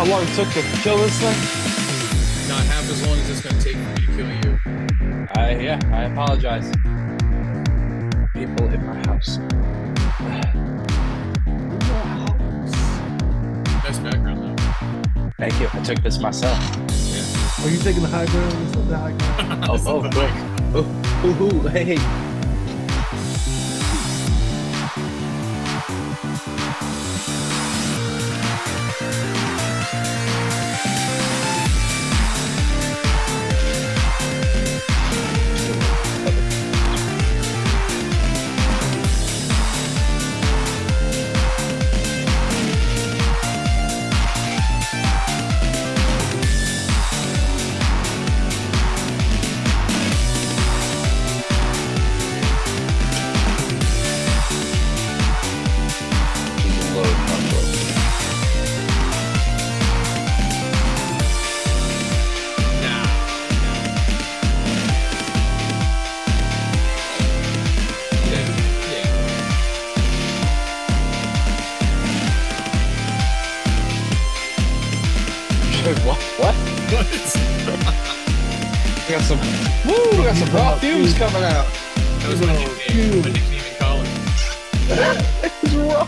long it took to kill this thing? Not half as long as it's going to take for me to kill you. Yeah, I apologize. People in my house. Nice background, though. Thank you. I took this myself. Yeah. Are you taking the high ground? What's up, the high ground? Oh, quick. Hey. What? We got some raw fumes coming out. That was my nickname in college. It's raw.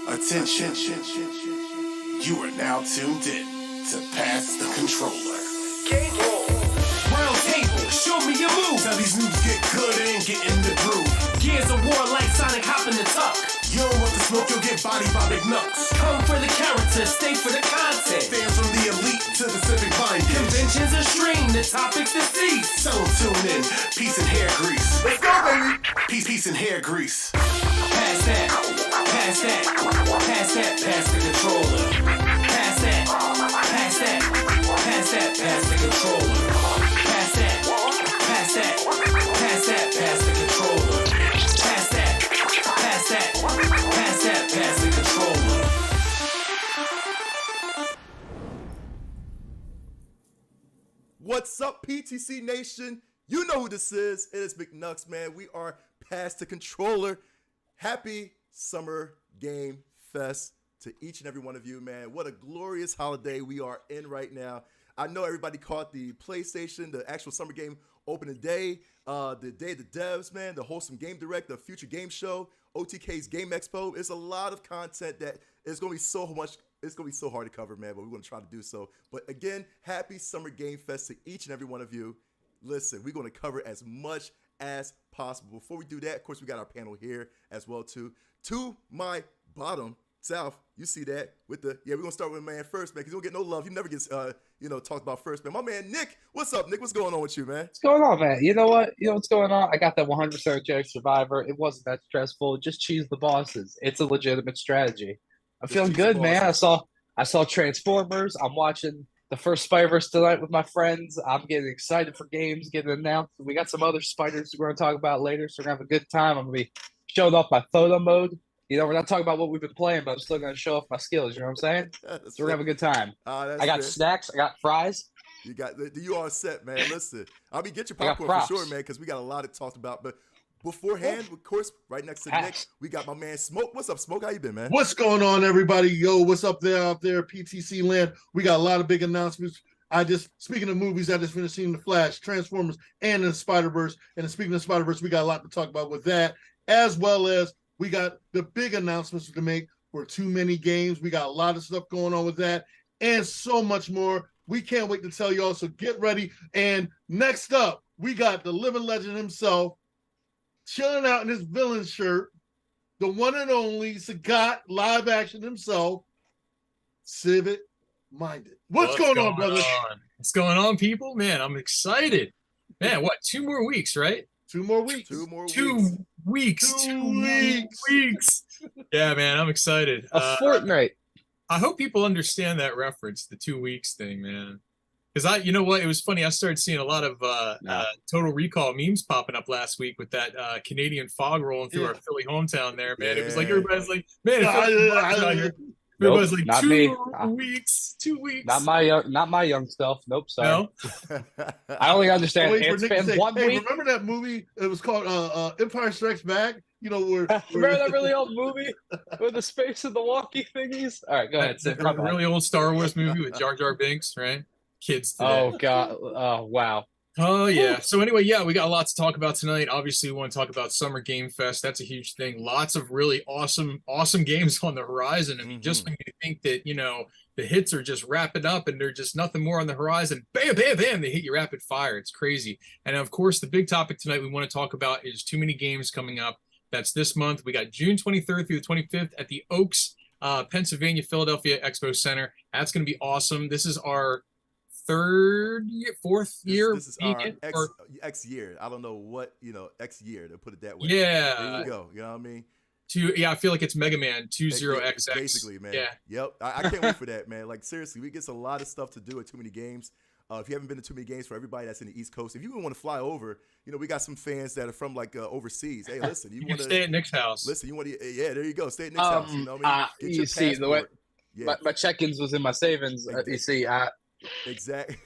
Attention, you are now tuned in to Pass the Controller. Game roll. Round table, show me your moves. How these moves get good and get in the groove. Gears of war like Sonic hopping the tuck. You don't want the smoke, you'll get bodied by big nuts. Come for the character, stay for the content. Fans from the elite to the civic binding. Conventions are streamed, the topics deceased. So tune in, peace and hair grease. Let's go, baby. Peace and hair grease. Pass that, pass that, pass that, pass the controller. Pass that, pass that, pass that, pass the controller. Pass that, pass that, pass that, pass the controller. Pass that, pass that, pass that, pass the controller. What's up, PTC Nation? You know who this is. It is McNux, man. We are past the controller. Happy Summer Game Fest to each and every one of you, man. What a glorious holiday we are in right now. I know everybody caught the PlayStation, the actual Summer Game opening day, the Day of the Devs, man, the Wholesome Game Direct, the Future Game Show, OTK's Game Expo. It's a lot of content that is going to be so much. It's going to be so hard to cover, man, but we're going to try to do so. But again, happy Summer Game Fest to each and every one of you. Listen, we're going to cover as much as possible. Before we do that, of course, we got our panel here as well, too. To my bottom, South, you see that with the, we're going to start with man first, man, because you don't get no love. He never gets, talked about first, man. My man, Nick, what's up, Nick? What's going on with you, man? What's going on, man? You know what? You know what's going on? I got that 100% Jedi Survivor. It wasn't that stressful. Just cheese the bosses. It's a legitimate strategy. I'm feeling good, man. I saw Transformers. I'm watching the first Spider-Verse tonight with my friends. I'm getting excited for games getting announced. We got some other spiders we're going to talk about later, so we're going to have a good time. I'm going to be showing off my photo mode. You know, we're not talking about what we've been playing, but I'm still going to show off my skills. You know what I'm saying? So we're going to have a good time. I got snacks. I got fries. You all set, man. Listen, get your popcorn for sure, man, because we got a lot to talk about. But beforehand, of course, right next to Nick, we got my man Smoke. What's up, Smoke? How you been, man? What's going on, everybody? Yo, what's up there out there, PTC land? We got a lot of big announcements. Speaking of movies, I just finished seeing The Flash, Transformers, and the Spider-Verse. And speaking of Spider-Verse, we got a lot to talk about with that, as well as we got the big announcements to make for Too Many Games. We got a lot of stuff going on with that and so much more. We can't wait to tell y'all, so get ready. And next up, we got the living legend himself, chilling out in his villain shirt, the one and only Sagat live action himself, Civic Minded. What's going on, brother? What's going on, people? Man, I'm excited. Man, what? 2 more weeks, right? 2 more weeks. 2 more weeks. 2 weeks. 2 weeks. Yeah, man, I'm excited. A fortnight. I hope people understand that reference, the 2 weeks thing, man. Because you know what? It was funny. I started seeing a lot of Total Recall memes popping up last week with that Canadian fog rolling through our Philly hometown there, man. It was like everybody's like, man, it's out here. Nope, Everybody's like not 2 me. weeks, 2 weeks. Not my young self. Nope, sorry. No. I only I'm understand waiting for ants Nick to fan say, 1 hey, week. remember that movie? It was called Empire Strikes Back. You know where? Remember that really old movie with the space and the walkie thingies? All right, go ahead. Sid. That really old Star Wars movie with Jar Jar Binks, right? Kids today. Oh God! Oh wow! Oh yeah. So anyway, yeah, we got a lot to talk about tonight. Obviously, we want to talk about Summer Game Fest. That's a huge thing. Lots of really awesome games on the horizon. I mean, just when you think that, you know, the hits are just wrapping up and there's just nothing more on the horizon, bam, bam, bam, they hit you rapid fire. It's crazy. And of course, the big topic tonight we want to talk about is too many games coming up. That's this month. We got June 23rd through the 25th at the Oaks, Pennsylvania, Philadelphia Expo Center. That's going to be awesome. This is our fourth year. This is our X year. I don't know what, X year to put it that way. Yeah. There you go. You know what I mean? I feel like it's Mega Man 20XX. Basically, man. Yeah. Yep. I can't wait for that, man. Like, seriously, we get a lot of stuff to do at Too Many Games. If you haven't been to Too Many Games, for everybody that's in the East Coast, if you want to fly over, we got some fans that are from overseas. Hey, listen, you want to stay at Nick's house. Listen, you want to, yeah, there you go. Stay at Nick's house. You know what I mean? Get your you see the way my check-ins was in my savings. You see, exactly.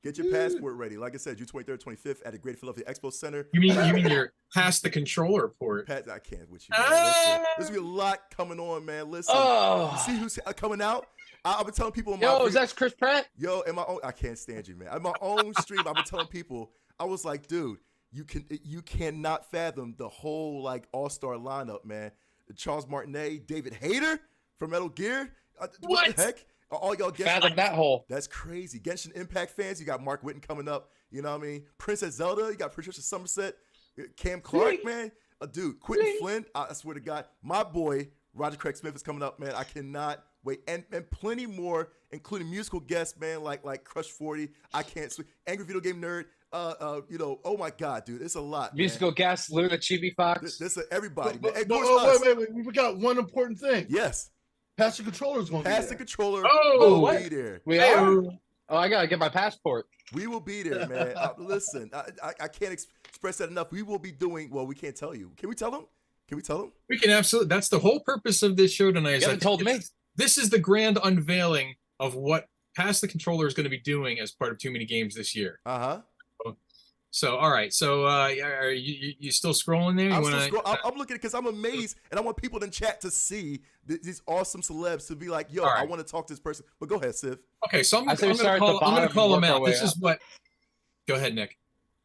Get your passport ready. Like I said, June 23rd, 25th at the Great Philadelphia Expo Center. You mean you're past the controller port? I can't with you. Man. There's gonna be a lot coming on, man. Listen, you see who's coming out? I've been telling people. Is that Chris Pratt? Yo, in my own, I can't stand you, man. In my own stream, I've been telling people. I was like, dude, you cannot fathom the whole all-star lineup, man. Charles Martinet, David Hayter from Metal Gear. What the heck? All y'all fathom that hole. That's crazy. Genshin Impact fans, you got Mark Whitten coming up. You know what I mean? Princess Zelda, you got Patricia Somerset, Cam Clark, man. Dude, Quentin Flynn, I swear to God. My boy, Roger Craig Smith is coming up, man. I cannot wait. And plenty more, including musical guests, man, like Crush 40. I can't sleep. Angry Video Game Nerd. Oh my God, dude. It's a lot. Musical guests, Luna Chibi Fox. This is everybody, man. Wait. We forgot one important thing. Yes. Pass the controller is going to be there. Pass the controller will be there. We are? Oh, I got to get my passport. We will be there, man. Listen, I can't express that enough. We will be doing, well, we can't tell you. Can we tell them? We can absolutely. That's the whole purpose of this show tonight. You haven't told me. This is the grand unveiling of what Pass the Controller is going to be doing as part of Too Many Games this year. Uh-huh. So, all right. So, are you still scrolling there? I'm looking because I'm amazed, and I want people in chat to see these awesome celebs to be like, yo, right. I want to talk to this person. But go ahead, Siv. Okay, so I'm going to call them out. This is what. Go ahead, Nick.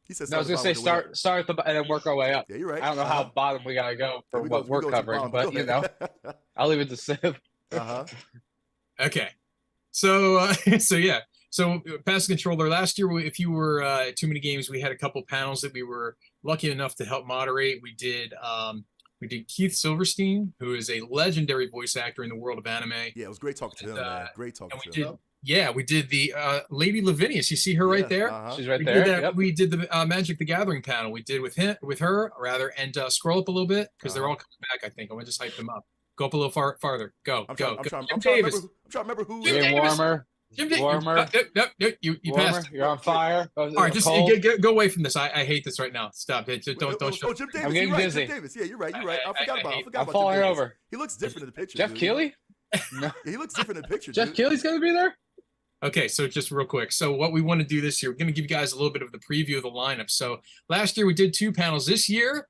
He says. No, I was going to say start at the and then work our way up. Yeah, you're right. I don't know how bottom we got to go for what we're covering, but I'll leave it to Siv. Okay. So yeah. So Pass the Controller, last year, if you were at Too Many Games, we had a couple panels that we were lucky enough to help moderate. We did Keith Silverstein, who is a legendary voice actor in the world of anime. Yeah, it was great talking to him, man. Great talking to him. Yeah, we did the Lady Lavinius. You see her right there? She's right there. Yep. We did the Magic the Gathering panel. We did with her, and scroll up a little bit because they're all coming back, I think. I'm going to just hype them up. Go up a little farther. Go. I'm trying to remember who. Jim Warmer. Warmer. You passed. You're on fire. All right, just go away from this. I hate this right now. Stop it. Don't show. Oh, Jim Davis. I'm getting busy. Jim Davis. Yeah, you're right. I forgot about I'm falling over. He looks different in the picture. Jeff Keighley? No. He looks different in the picture. Jeff Keighley's going to be there? Okay, so just real quick. So what we want to do this year, we're going to give you guys a little bit of the preview of the lineup. So last year we did 2 panels. This year,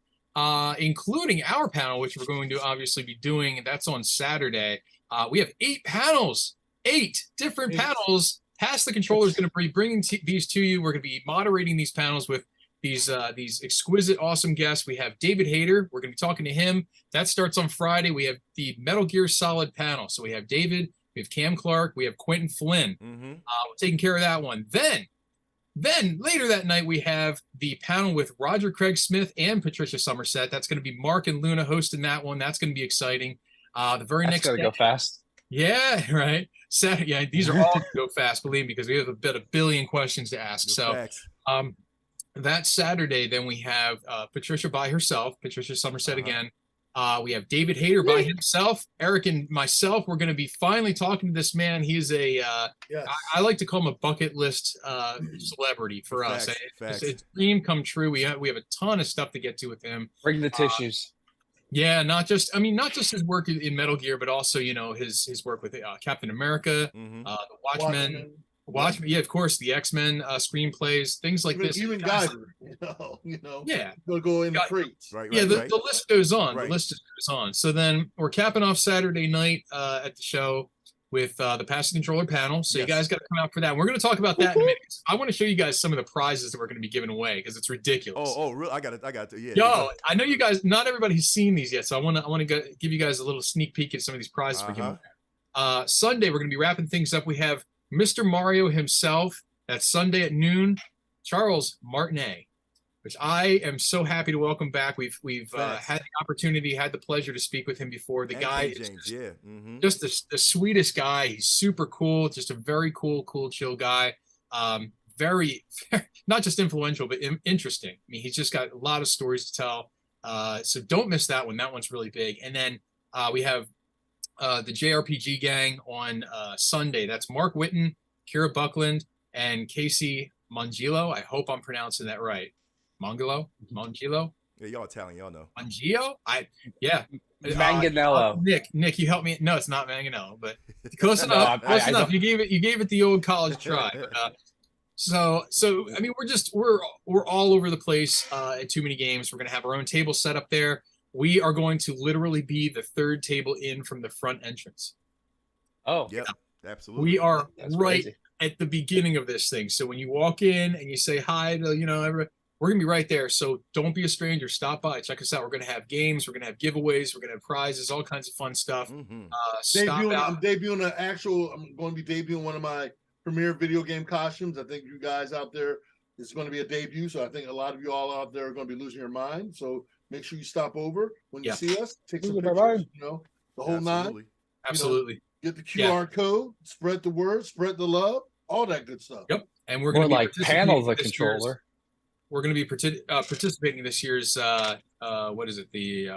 including our panel, which we're going to obviously be doing, and that's on Saturday. We have 8 panels. 8 different panels. Pass the Controller is going to be bringing these to you. We're going to be moderating these panels with these exquisite, awesome guests. We have David Hayter. We're going to be talking to him. That starts on Friday. We have the Metal Gear Solid panel. So we have David, we have Cam Clark, we have Quentin Flynn. We're taking care of that one. Then later that night, we have the panel with Roger Craig Smith and Patricia Somerset. That's going to be Mark and Luna hosting that one. That's going to be exciting. The very next day. Go fast. Yeah, right. Yeah, these are all going to go fast, believe me, because we have a billion questions to ask. So that Saturday, then we have Patricia by herself, Patricia Somerset again. We have David Hayter by himself. Eric and myself, we're going to be finally talking to this man. He's I like to call him a bucket list celebrity for us. It's a dream come true. We have a ton of stuff to get to with him. Bring the tissues. Yeah, not just his work in Metal Gear, but also his work with Captain America, Mm-hmm. the Watchmen. Yeah, of course, the X-Men screenplays, things like this. Even Guys, Guyver, yeah, gonna go in the Got- crates. Right, yeah. right, The, right. the list goes on. Right. The list just goes on. So then we're capping off Saturday night at the show with the Pass the Controller panel. So you Yes. guys got to come out for that. We're going to talk about that in a minute. I want to show you guys some of the prizes that we're going to be giving away because it's ridiculous. Oh, real? I got it. Yeah. Yo, I know you guys. Not everybody's seen these yet, so I want to give you guys a little sneak peek at some of these prizes we're giving. Sunday we're going to be wrapping things up. We have Mr. Mario himself. That's Sunday at noon. Charles Martinet, which I am so happy to welcome back. We've had the opportunity, had the pleasure to speak with him before. The guy is just the sweetest guy. He's super cool. Just a very cool, chill guy. Very not just influential, but interesting. I mean, he's just got a lot of stories to tell. So don't miss that one. That one's really big. And then we have the JRPG gang on Sunday. That's Mark Witten, Kira Buckland, and Casey Mongilo. I hope I'm pronouncing that right. Mongilo? Yeah, y'all Italian, y'all know. Mongio? Manganello. Nick, you help me. No, it's not Manganello, but close enough. Close enough. You gave it the old college try. But, so I mean, we're all over the place at Too Many Games. We're gonna have our own table set up there. We are going to literally be the third table in from the front entrance. Oh, yep, absolutely. We are That's right crazy. at the beginning of this thing. So when you walk in and you say hi to everybody, we're gonna be right there. So don't be a stranger. Stop by, check us out. We're gonna have games. We're gonna have giveaways. We're gonna have prizes. All kinds of fun stuff. Stop out. I'm going to be debuting one of my premier video game costumes. I think you guys out there, it's going to be a debut. So I think a lot of you all out there are going to be losing your mind. So make sure you stop over when you see us, take some pictures, the whole nine. Absolutely. Get the QR code, spread the word, spread the love, all that good stuff. Yep. And we're going to be like panels of controller. We're going to be participating in this year's what is it, the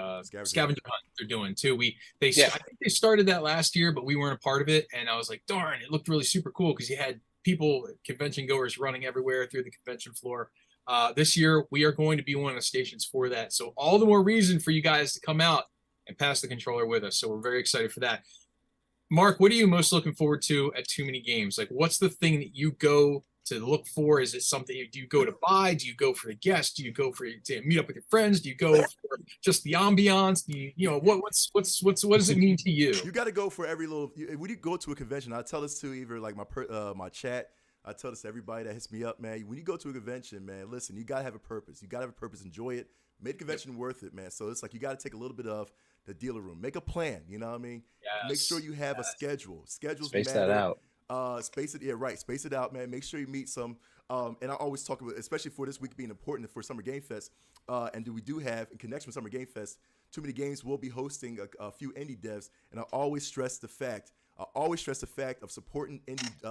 scavenger hunt they're doing too. I think they started that last year, but we weren't a part of it, and I was like, darn, it looked really super cool because you had people, convention goers, running everywhere through the convention floor. This year we are going to be one of the stations for that, so all the more reason for you guys to come out and pass the controller with us. So we're very excited for that. Mark, what are you most looking forward to at Too Many Games? Like, what's the thing that you go to look for? Is it something, do you go to buy? Do you go for the guests? Do you go to meet up with your friends? Do you go for just the ambiance? Do what does it mean to you? You got to go for every little. When you go to a convention, I tell this to either like my chat. I tell this to everybody that hits me up, man. When you go to a convention, man, listen, you got to have a purpose. You got to have a purpose. Enjoy it. Make the convention worth it, man. So it's like you got to take a little bit of the dealer room. Make a plan. You know what I mean? Yes. Make sure you have a schedule. Schedules Space matter. that out. Space it, yeah, right. Space it out, man. Make sure you meet some. And I always talk about, especially for this week being important for Summer Game Fest. And we do have, in connection with Summer Game Fest, Too Many Games will be hosting a few indie devs. And I always stress the fact of supporting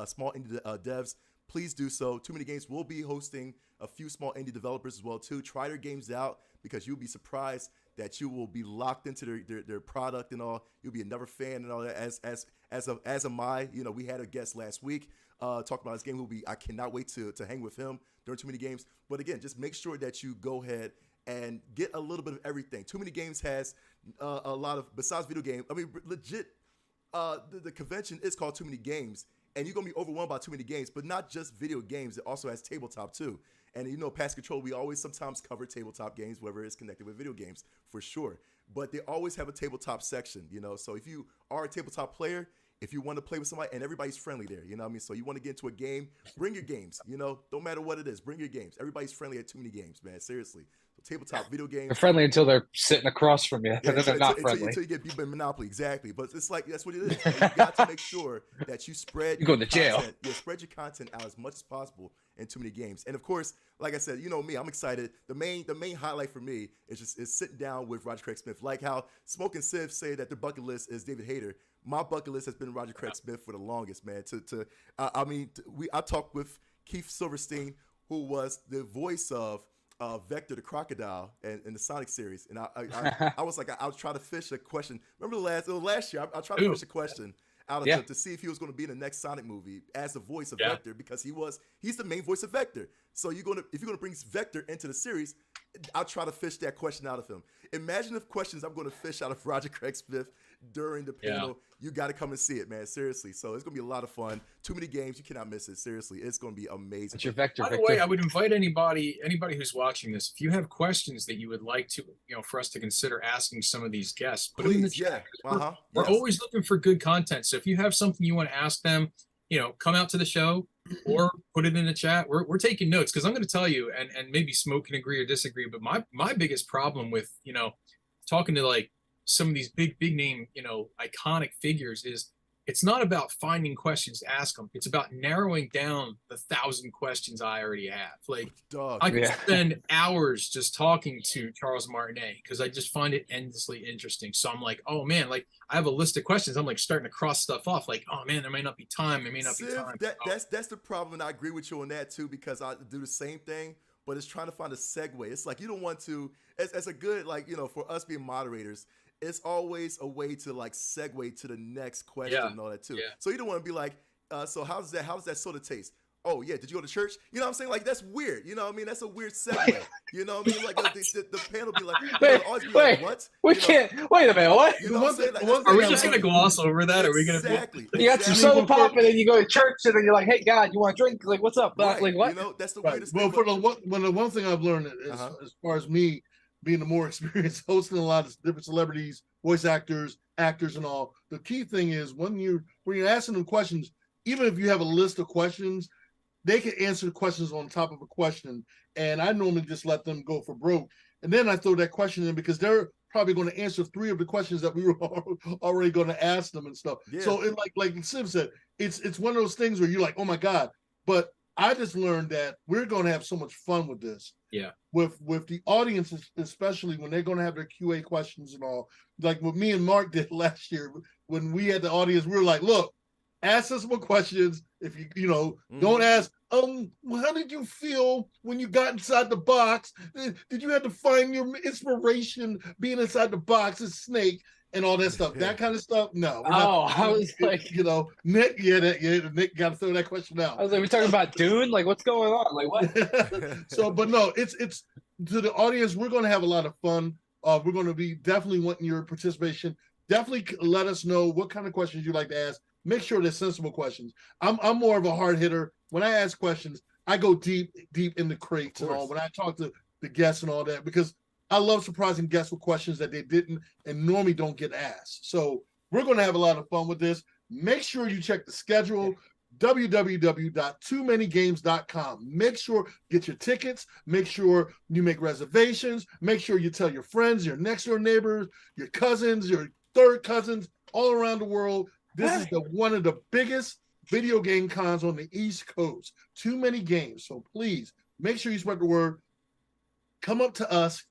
small indie devs. Please do so. Too Many Games will be hosting a few small indie developers as well too. Try their games out because you'll be surprised that you will be locked into their product and all. You'll be another fan and all that. As am I. We had a guest last week talking about this game. I cannot wait to hang with him during Too Many Games. But again, just make sure that you go ahead and get a little bit of everything. Too Many Games has a lot of, besides video games. I mean, legit. The convention is called Too Many Games. And you're going to be overwhelmed by Too Many Games, but not just video games. It also has tabletop too. And Pass Control, we always sometimes cover tabletop games, whether it's connected with video games, for sure. But they always have a tabletop section, So if you are a tabletop player, if you want to play with somebody, and everybody's friendly there, you know what I mean? So you want to get into a game, bring your games, Don't matter what it is, bring your games. Everybody's friendly at Too Many Games, man, seriously. So tabletop video games. They're friendly until they're sitting across from you. Yeah, They're not friendly. Until you get beat by Monopoly, exactly. But it's like, that's what it is. You got to make sure that you spread You go to jail. Yeah, spread your content out as much as possible in Too Many Games. And of course, like I said, me, I'm excited. The main highlight for me is sitting down with Roger Craig Smith. Like how Smoke and Civ say that their bucket list is David Hayter. My bucket list has been Roger Craig Smith for the longest, man. I talked with Keith Silverstein, who was the voice of Vector the Crocodile in the Sonic series, and I was like, I was trying to fish a question. Remember last year? I tried to fish a question out of to see if he was going to be in the next Sonic movie as the voice of Vector, because he's the main voice of Vector. So if you're going to bring Vector into the series, I'll try to fish that question out of him. Imagine if questions I'm going to fish out of Roger Craig Smith during the panel. You got to come and see it, man. Seriously. So it's going to be a lot of fun. Too many games. You cannot miss it. Seriously. It's going to be amazing. What's your vector, By the way, I would invite anybody who's watching this, if you have questions that you would like to, for us to consider asking some of these guests, put them in the chat. We're always looking for good content. So if you have something you want to ask them, come out to the show or put it in the chat. We're taking notes, because I'm going to tell you, and maybe Smoke can agree or disagree, but my biggest problem with, talking to like some of these big name, iconic figures is it's not about finding questions to ask them. It's about narrowing down the 1,000 questions I already have. Like, I could spend hours just talking to Charles Martinet because I just find it endlessly interesting. So I'm like, oh man, like I have a list of questions. I'm like starting to cross stuff off. Like, oh man, there may not be time. There may not be time. That's the problem, and I agree with you on that too, because I do the same thing. But it's trying to find a segue. It's like you don't want to, as a good, like, for us being moderators, it's always a way to like segue to the next question and all that too. Yeah. So you don't want to be like, so how does that sort of taste? Oh yeah, did you go to church? You know what I'm saying? Like that's weird. You know what I mean? That's a weird segue. You know what I mean? Like the panel be like, wait, what? We can't. Wait a minute. What? You know what I'm saying? Like, are we just gonna gloss over that? Are we gonna? Exactly. You got some soda pop, and then you go to church, and then you're like, "Hey, God, you want a drink? Like, what's up?" Right. Like, what? That's the weirdest thing. Well, for the one thing I've learned is, as far as me being the more experienced, hosting a lot of different celebrities, voice actors, and all, the key thing is when you're asking them questions, even if you have a list of questions, they can answer the questions on top of a question. And I normally just let them go for broke. And then I throw that question in because they're probably going to answer 3 of the questions that we were already going to ask them and stuff. Yeah. So it, like Sim said, it's one of those things where you're like, oh my God. But I just learned that we're going to have so much fun with this. Yeah. With the audience, especially when they're going to have their QA questions and all, like what me and Mark did last year when we had the audience, we were like, look, ask us more questions. If don't ask, how did you feel when you got inside the box? Did you have to find your inspiration being inside the box as Snake and all that stuff? That kind of stuff? No. I was like, Nick, Nick got to throw that question out. I was like, we're talking about Dune? Like, what's going on? Like, what? So, but no, it's to the audience, we're going to have a lot of fun. We're going to be definitely wanting your participation. Definitely let us know what kind of questions you'd like to ask. Make sure they're sensible questions. I'm more of a hard hitter. When I ask questions, I go deep in the crates and all. When I talk to the guests and all that, because I love surprising guests with questions that they didn't and normally don't get asked. So we're going to have a lot of fun with this. Make sure you check the schedule, www.toomanygames.com. Make sure, get your tickets. Make sure you make reservations. Make sure you tell your friends, your next door neighbors, your cousins, your third cousins all around the world. This is one of the biggest video game cons on the East Coast. Too many games. So please make sure you spread the word. Come up to us.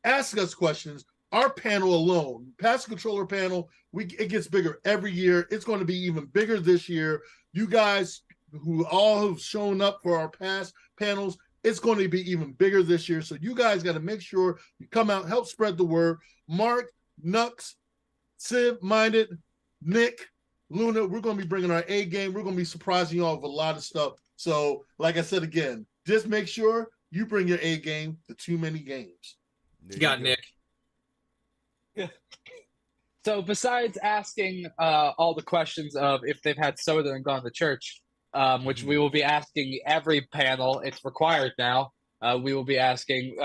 Ask us questions. Our panel alone, Past Controller panel, it gets bigger every year. It's going to be even bigger this year. You guys who all have shown up for our past panels, it's going to be even bigger this year. So you guys got to make sure you come out, help spread the word. Mark, Nux, Civ, Minded, Nick, Luna, we're going to be bringing our A game. We're going to be surprising you all with a lot of stuff. So, like I said again, just make sure you bring your A game to Too Many Games. You got Nick. Yeah. So, besides asking all the questions of if they've had soda and gone to church, which we will be asking every panel, it's required now. We will be asking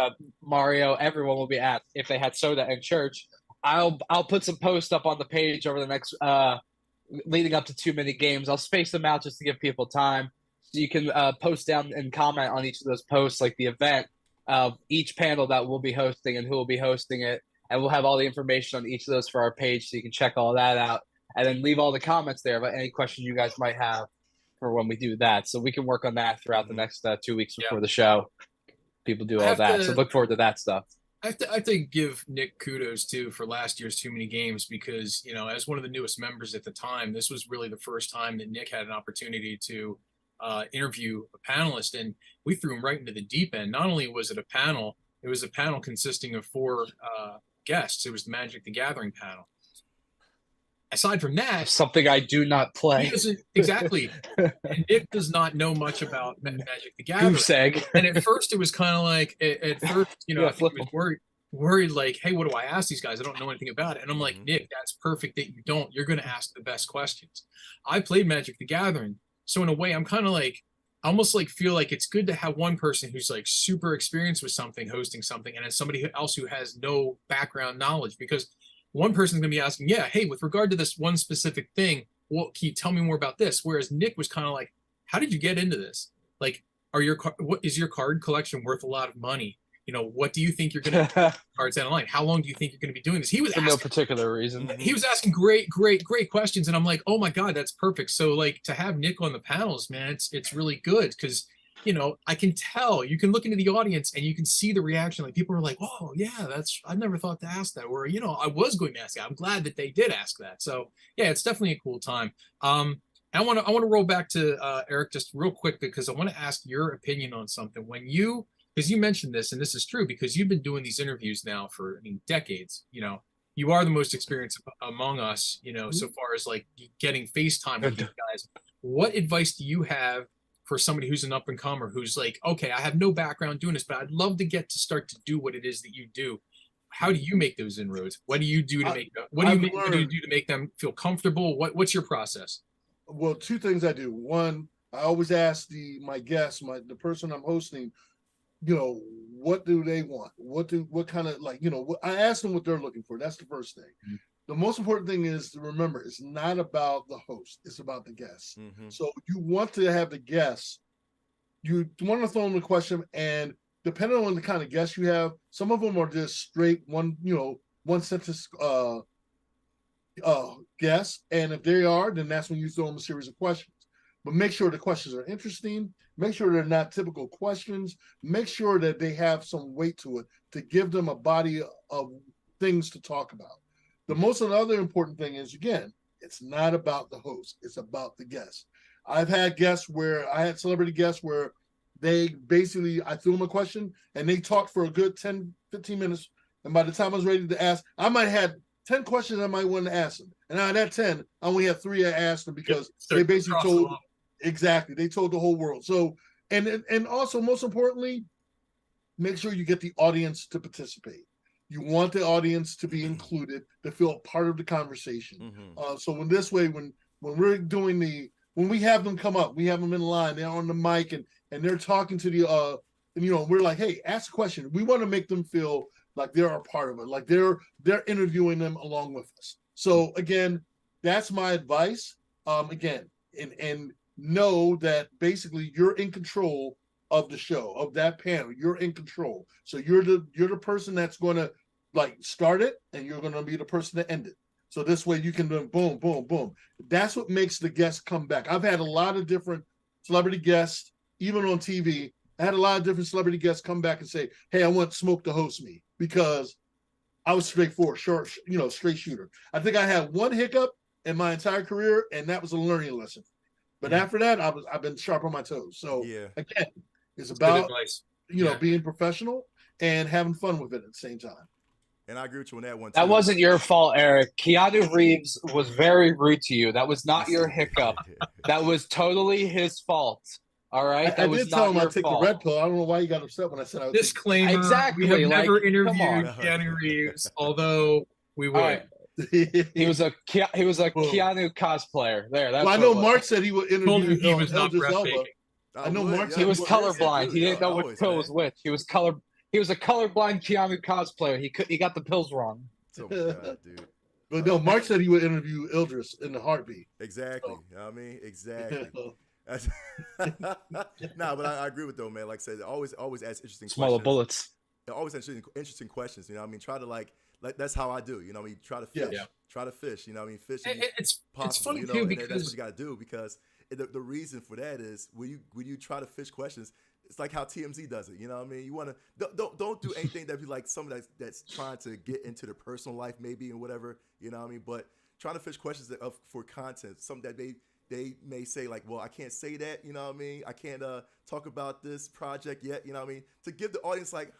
Mario. Everyone will be asked if they had soda in church. I'll put some posts up on the page over the next. Leading up to Too Many Games. I'll space them out just to give people time. So you can post down and comment on each of those posts, like the event, each panel that we'll be hosting and who will be hosting it. And we'll have all the information on each of those for our page so you can check all that out. And then leave all the comments there about any questions you guys might have for when we do that. So we can work on that throughout the next 2 weeks before the show. People do all that. So look forward to that stuff. I have to give Nick kudos too for last year's Too Many Games because, as one of the newest members at the time, this was really the first time that Nick had an opportunity to interview a panelist, and we threw him right into the deep end. Not only was it a panel, it was a panel consisting of 4 guests. It was the Magic the Gathering panel. aside from that, Something I do not he play. doesn't exactly. And Nick does not know much about Magic the Gathering. Goose egg. And at first, it was kind of like, at first, Yeah, I think he was worried, like, hey, what do I ask these guys? I don't know anything about it. And I'm like, Nick, that's perfect that you don't. You're going to ask the best questions. I played Magic the Gathering, so in a way, I'm kind of like, I almost like feel like it's good to have one person who's like super experienced with something, hosting something, and then somebody else who has no background knowledge, because one person's going to be asking, yeah, hey, with regard to this one specific thing, well, can you tell me more about this? Whereas Nick was kind of like, how did you get into this? Like, what is your card collection worth a lot of money? What do you think you're going to cards down the line? How long do you think you're going to be doing this? He was For no particular reason. He was asking great questions, and I'm like, oh my god, that's perfect. So like, to have Nick on the panels, man, it's really good, because I can tell, you can look into the audience and you can see the reaction. Like, people are like, oh yeah, I never thought to ask that, or I was going to ask that. I'm glad that they did ask that. So yeah, it's definitely a cool time. I want to roll back to Eric just real quick, because I want to ask your opinion on something. Because you mentioned this, and this is true, because you've been doing these interviews now for decades. You are the most experienced among us, so far as like getting FaceTime with these guys. What advice do you have for somebody who's an up and comer, who's like, okay, I have no background doing this, but I'd love to get to start to do what it is that you do? How do you make those inroads? What do you do to make them feel comfortable? What's your process? Well, two things I do. One, I always ask my guests, the person I'm hosting, what do they want? What kind of, like, I ask them what they're looking for. That's the first thing. Mm-hmm. The most important thing is to remember, it's not about the host, it's about the guests. Mm-hmm. So you want to have the guests, you want to throw them a question, and depending on the kind of guests you have, some of them are just straight one sentence guests, and if they are, then that's when you throw them a series of questions. But make sure the questions are interesting. Make sure they're not typical questions. Make sure that they have some weight to it to give them a body of things to talk about. The most other important thing is, again, it's not about the host. It's about the guests. I've had celebrity guests where they basically, I threw them a question and they talked for a good 10, 15 minutes. And by the time I was ready to ask, I might have 10 questions I might want to ask them. And out of that 10, I only have 3 I asked them, because they basically told they told the whole world. So, and also, most importantly, make sure you get the audience to participate. You want the audience to be included, to feel a part of the conversation. Mm-hmm. So in this way, when we're doing when we have them come up, we have them in line, they're on the mic, and they're talking to we're like, hey, ask a question. We want to make them feel like they're a part of it, like they're interviewing them along with us. So again, that's my advice. Again, and know that basically you're in control of the show, of that panel. You're in control. So you're the person that's going to like start it, and you're going to be the person to end it. So this way you can do boom, boom, boom. That's what makes the guests come back. I've had a lot of different celebrity guests, even on TV. I had a lot of different celebrity guests come back and say, hey, I want Smoke to host me, because I was straightforward, straight shooter. I think I had one hiccup in my entire career, and that was a learning lesson. But after that, I've been sharp on my toes. So again, it's about being professional and having fun with it at the same time. And I agree with you on that one too. That wasn't your fault, Eric. Keanu Reeves was very rude to you. That was not your hiccup. That was totally his fault. All right, I did tell him I take the red pill. I don't know why you got upset when I said I would. Disclaimer: exactly. We have never interviewed Keanu Reeves, although we would. Right. He was a Keanu cosplayer. There. That's I know Mark said he would interview. He was not breathtaking. I know Mark. He was colorblind. He didn't know which pill was which. He was a colorblind Keanu cosplayer. He got the pills wrong. Oh my God, dude. But no, Mark said he would interview Idris in the heartbeat. Exactly. So. You know what I mean? Exactly. But I agree with though, man. Like I said, always ask interesting smaller questions. bullets. Always interesting questions. You know what I mean? Try to like that's how I do. You know what I mean? Try to fish. Yeah. Try to fish. You know what I mean? Fish. It's funny too, because that's what you got to do, because the reason for that is when you try to fish questions, it's like how TMZ does it. You know what I mean? You want to don't do anything that be like someone that's trying to get into their personal life maybe and whatever. You know what I mean? But trying to fish questions for content, something that they may say like, well, I can't say that. You know what I mean? I can't talk about this project yet. You know what I mean? To give the audience like,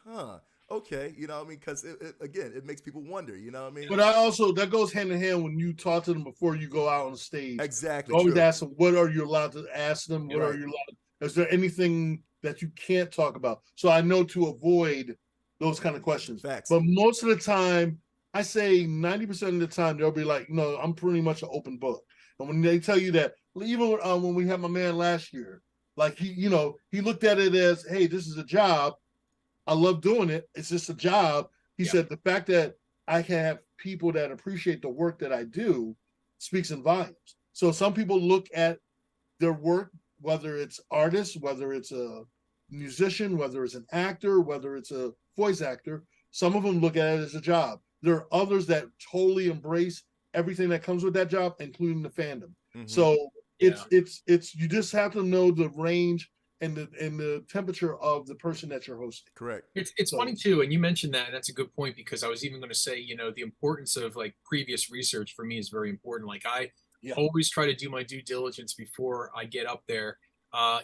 okay, you know what I mean? Because again, it makes people wonder, you know what I mean? But I also, that goes hand in hand when you talk to them before you go out on stage. Exactly. Always True. ask them, what are you allowed to ask them? What Right. are you allowed? Is there anything that you can't talk about? So I know to avoid those kind of questions. Facts. But most of the time, I say 90% of the time, they'll be like, no, I'm pretty much an open book. And when they tell you that, even when we had my man last year, like he looked at it as, hey, this is a job. I love doing it. It's just a job. He said the fact that I can have people that appreciate the work that I do speaks in volumes. So some people look at their work, whether it's artists, whether it's a musician, whether it's an actor, whether it's a voice actor, some of them look at it as a job. There are others that totally embrace everything that comes with that job, including the fandom. Mm-hmm. So it's you just have to know the range and the temperature of the person that you're hosting. Correct. It's funny too, and you mentioned that, and that's a good point, because I was even going to say, the importance of like previous research for me is very important. Like I always try to do my due diligence before I get up there.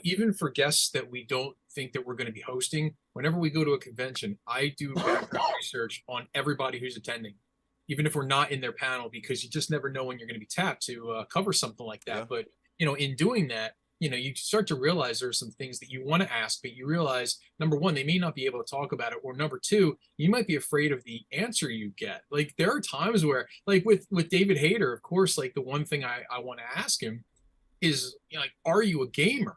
Even for guests that we don't think that we're going to be hosting, whenever we go to a convention, I do background research on everybody who's attending, even if we're not in their panel, because you just never know when you're going to be tapped to cover something like that. But in doing that, you start to realize there's some things that you want to ask, but you realize, number one, they may not be able to talk about it, or number two, you might be afraid of the answer you get. Like there are times where, like with David Hayter, of course, like the one thing I want to ask him is, like, are you a gamer?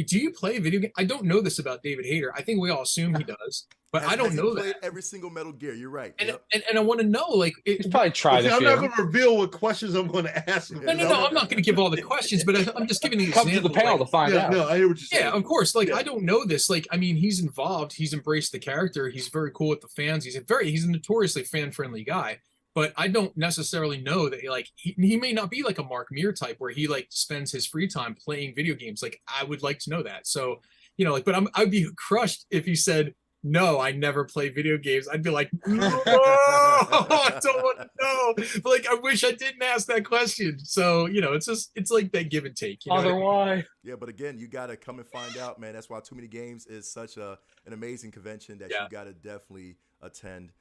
Do you play video games? I don't know this about David Hayter. I think we all assume he does, but I don't know that. Every single Metal Gear. You're right. And I want to know, like, he's probably tried it. I'm not going to reveal what questions I'm going to ask him. No, I'm not going to give all the questions, but I'm just giving the example. Come to the panel to find out. No, I hear what you're saying. Yeah, of course. Like, I don't know this. Like, I mean, he's involved. He's embraced the character. He's very cool with the fans. He's a notoriously fan-friendly guy. But I don't necessarily know that, like, he may not be like a Mark Meer type where he like spends his free time playing video games. Like, I would like to know that. So, but I'd be crushed if he said, no, I never play video games. I'd be like, no, I don't want to know. But like, I wish I didn't ask that question. So, it's like that give and take. Otherwise. Yeah, but again, you got to come and find out, man. That's why Too Many Games is such an amazing convention that you got to definitely attend.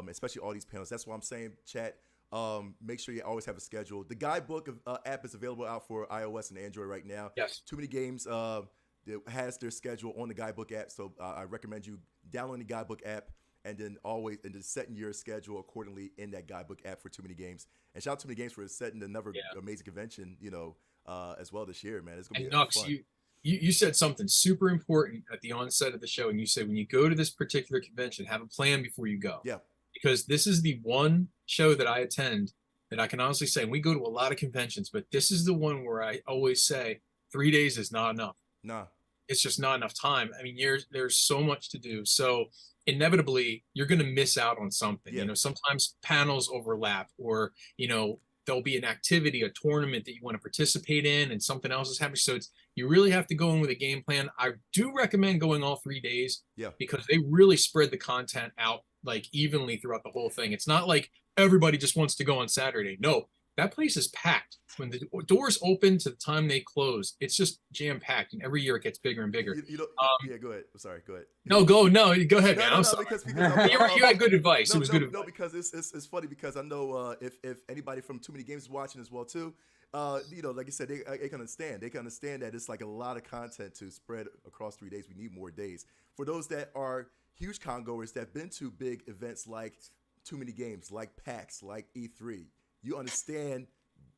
Especially all these panels. That's why I'm saying, chat, make sure you always have a schedule. The guidebook app is available out for iOS and Android right now. Yes. Too Many Games has their schedule on the guidebook app, so I recommend you downloading the guidebook app and then just setting your schedule accordingly in that guidebook app for Too Many Games. And shout out to Too Many Games for setting another amazing convention, as well this year, man. It's gonna be fun. You said something super important at the onset of the show, and you said when you go to this particular convention, have a plan before you go. Yeah. Because this is the one show that I attend that I can honestly say, and we go to a lot of conventions, but this is the one where I always say 3 days is not enough. Nah. It's just not enough time. I mean, there's so much to do. So inevitably, you're going to miss out on something. Yeah. Sometimes panels overlap, or, there'll be an activity, a tournament that you want to participate in, and something else is happening. So you really have to go in with a game plan. I do recommend going all 3 days, because they really spread the content out like evenly throughout the whole thing. It's not like everybody just wants to go on Saturday. No, that place is packed. When the doors open to the time they close, it's just jam packed, and every year it gets bigger and bigger. Yeah, go ahead. I'm sorry. Go ahead. Go ahead, man. I'm sorry. Because you had good advice. It was good advice. No, because it's funny, because I know if anybody from Too Many Games is watching as well too, like I said, they can understand. They can understand that it's like a lot of content to spread across 3 days. We need more days. For those that are huge congoers that have been to big events like Too Many Games, like PAX, like E3, you understand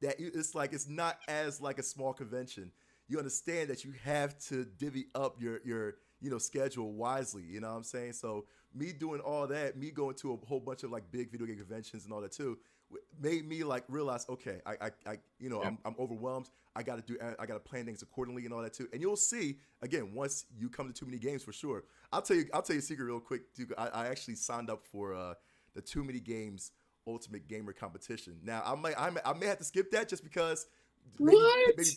that it's not as like a small convention. You understand that you have to divvy up your schedule wisely. You know what I'm saying? So me doing all that, me going to a whole bunch of like big video game conventions and all that too, made me like realize, okay, I'm overwhelmed. I got to plan things accordingly and all that too. And you'll see again once you come to Too Many Games for sure. I'll tell you a secret real quick too. I actually signed up for the Too Many Games Ultimate Gamer competition. Now I may have to skip that just because maybe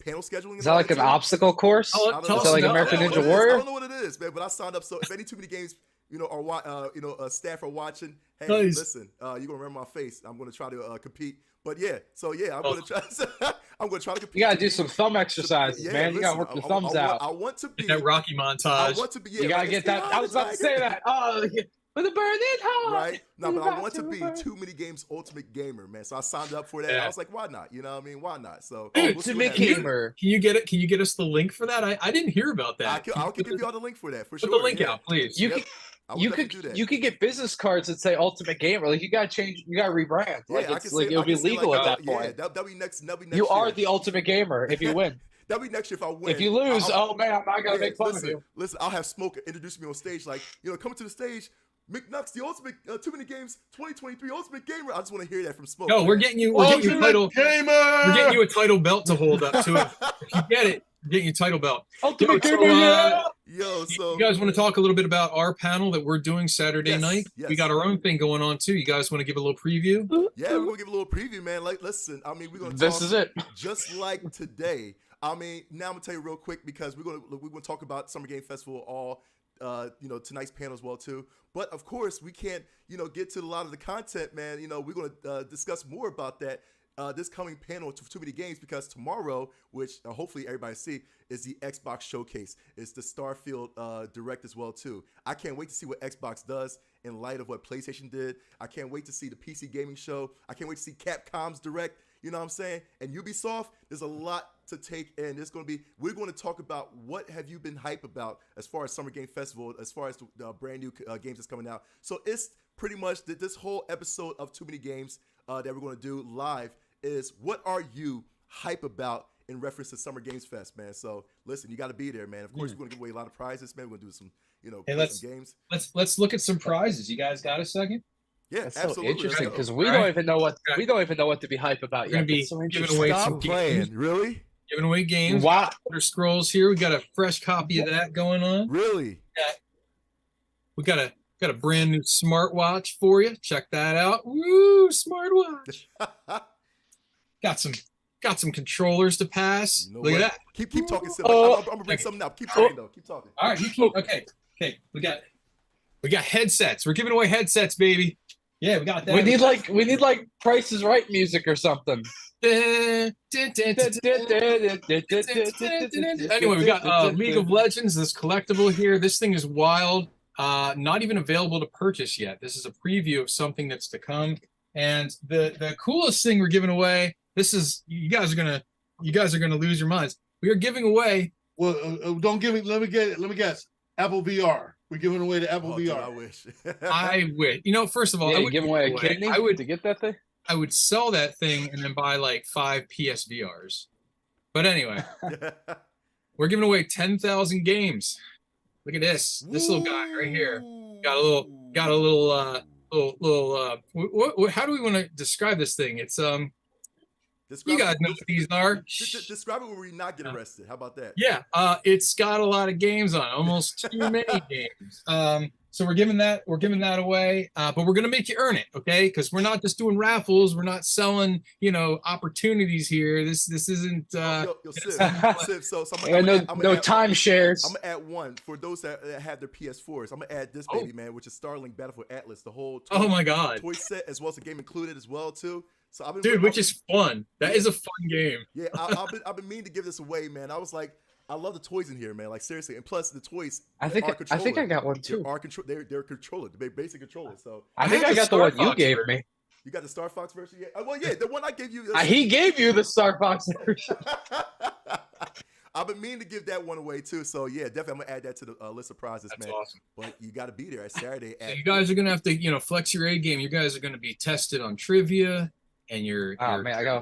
panel scheduling. Is that like an obstacle course? Is that like American Ninja Warrior? I don't know what it is, man. But I signed up. So if any Too Many Games, staff are watching, hey, listen, you're gonna remember my face. I'm gonna try to compete. But I'm gonna try. I'm gonna try to compete. You gotta do some thumb exercises, man. You gotta work your thumbs out. I want to be that Rocky montage. I want to be. You gotta get that. I was about to say that. Oh, with a burning heart. Right? No, but I About want to be burn. Too Many Games Ultimate Gamer, man. So I signed up for that. Yeah. I was like, why not? You know what I mean? Why not? So Dude, we'll see Ultimate what happens. Gamer. Can you get it? Can you get us the link for that? I didn't hear about that. I can give you all the link for that for Put sure. the link yeah. out, please. You Yep. could I would you definitely could do that. you could get business cards that say Ultimate Gamer. Like you gotta change, you gotta rebrand. Yeah, Like I it's can like say, it'll I be can say legal like, at that yeah, point. that'll be next. That'll be next You year. are the Ultimate Gamer if you win. That'll be next year if I win. If you lose, I'll- oh man, I'm not gonna make fun listen, of you. Listen, I'll have Smoke introduce me on stage, like, coming to the stage, McNucks, the Ultimate Too Many Games 2023 Ultimate Gamer. I just want to hear that from Smoke. No, we're man. getting you. We're getting you a title. Gamer. We're getting you a title belt to hold up to it. If you get it, we're getting you a title belt. Ultimate so, Gamer, yeah. Yo, so You guys want to talk a little bit about our panel that we're doing Saturday Yes, night? yes. We got our own thing going on too. You guys want to give a little preview? yeah, we're gonna give a little preview, man. Like, listen, I mean, we're gonna This talk is it. just like today. I mean, now I'm gonna tell you real quick because we're gonna talk about Summer Game Festival all tonight's panel as well too. But of course, we can't get to a lot of the content, man. We're gonna discuss more about that this coming panel to Too Many Games because tomorrow, which hopefully everybody see, is the Xbox Showcase. It's the Starfield Direct as well too. I can't wait to see what Xbox does in light of what PlayStation did. I can't wait to see the PC Gaming Show. I can't wait to see Capcom's Direct. You know what I'm saying? And Ubisoft, there's a lot to take in. We're going to talk about what have you been hype about as far as Summer Game Festival, as far as the brand new games that's coming out. So it's pretty much this whole episode of Too Many Games that we're going to do live is what are you hype about in reference to Summer Games Fest, man. So listen, you got to be there, man. Of course, we're going to give away a lot of prizes, man. We're going to do some, play some games. Let's look at some prizes. You guys got a second? Yeah, That's so absolutely. interesting Let's go. because we don't even know what to be hype about We're gonna yet. be That's so giving interesting. away Stop some playing. games. Really? Giving away games. Wow. Elder Scrolls here. We got a fresh copy of that going on. Really? We got a brand new smartwatch for you. Check that out. Woo, smartwatch. Got some controllers to pass. You know Look what? at that. Keep talking. Sim. Oh. I'm gonna bring something up. Keep talking though. Keep talking. All right, you keep okay. We got headsets. We're giving away headsets, baby. Yeah, we got that. We need like Price is Right music or something. Anyway, we got League of Legends, this collectible here. This thing is wild. Not even available to purchase yet. This is a preview of something that's to come. And the coolest thing we're giving away, this is you guys are gonna lose your minds. We are giving away. Well, don't give me. Let me guess. Apple VR. We're giving away the Apple Oh, dude, VR. I wish. I would, first of all, Yeah, I you would give away a kidney I would to get that thing. I would sell that thing and then buy like 5 PSVRs. But anyway, we're giving away 10,000 games. Look at this little guy right here. Got a little how do we want to describe this thing? It's you guys know what these are. Describe it where we not get arrested. How about that? Yeah, it's got a lot of games on it, almost too many games. So we're giving that away, but we're gonna make you earn it, okay? Because we're not just doing raffles, we're not selling, opportunities here. This isn't. Civ, so No timeshares. I'm gonna add one for those that have their PS4s. I'm gonna add this baby, man, which is Starlink Battlefield Atlas, the whole Oh my god, toy set as well as the game included as well too. So I've been dude, which is fun. That is a fun game. Yeah, I've been meaning to give this away, man. I was like, I love the toys in here, man. Like seriously, and plus the toys. I think I got one too. They're controller, they're basic controllers. So I think have I the got the Star one you Fox gave version. me. you got the Star Fox version, yeah? Well, yeah, the one I gave you. He gave you the Star Fox version. I've been meaning to give that one away too. So yeah, definitely I'm gonna add that to the list of prizes, That's man. awesome. But you got to be there at Saturday. So you guys are gonna have to, flex your A game. You guys are gonna be tested on trivia and your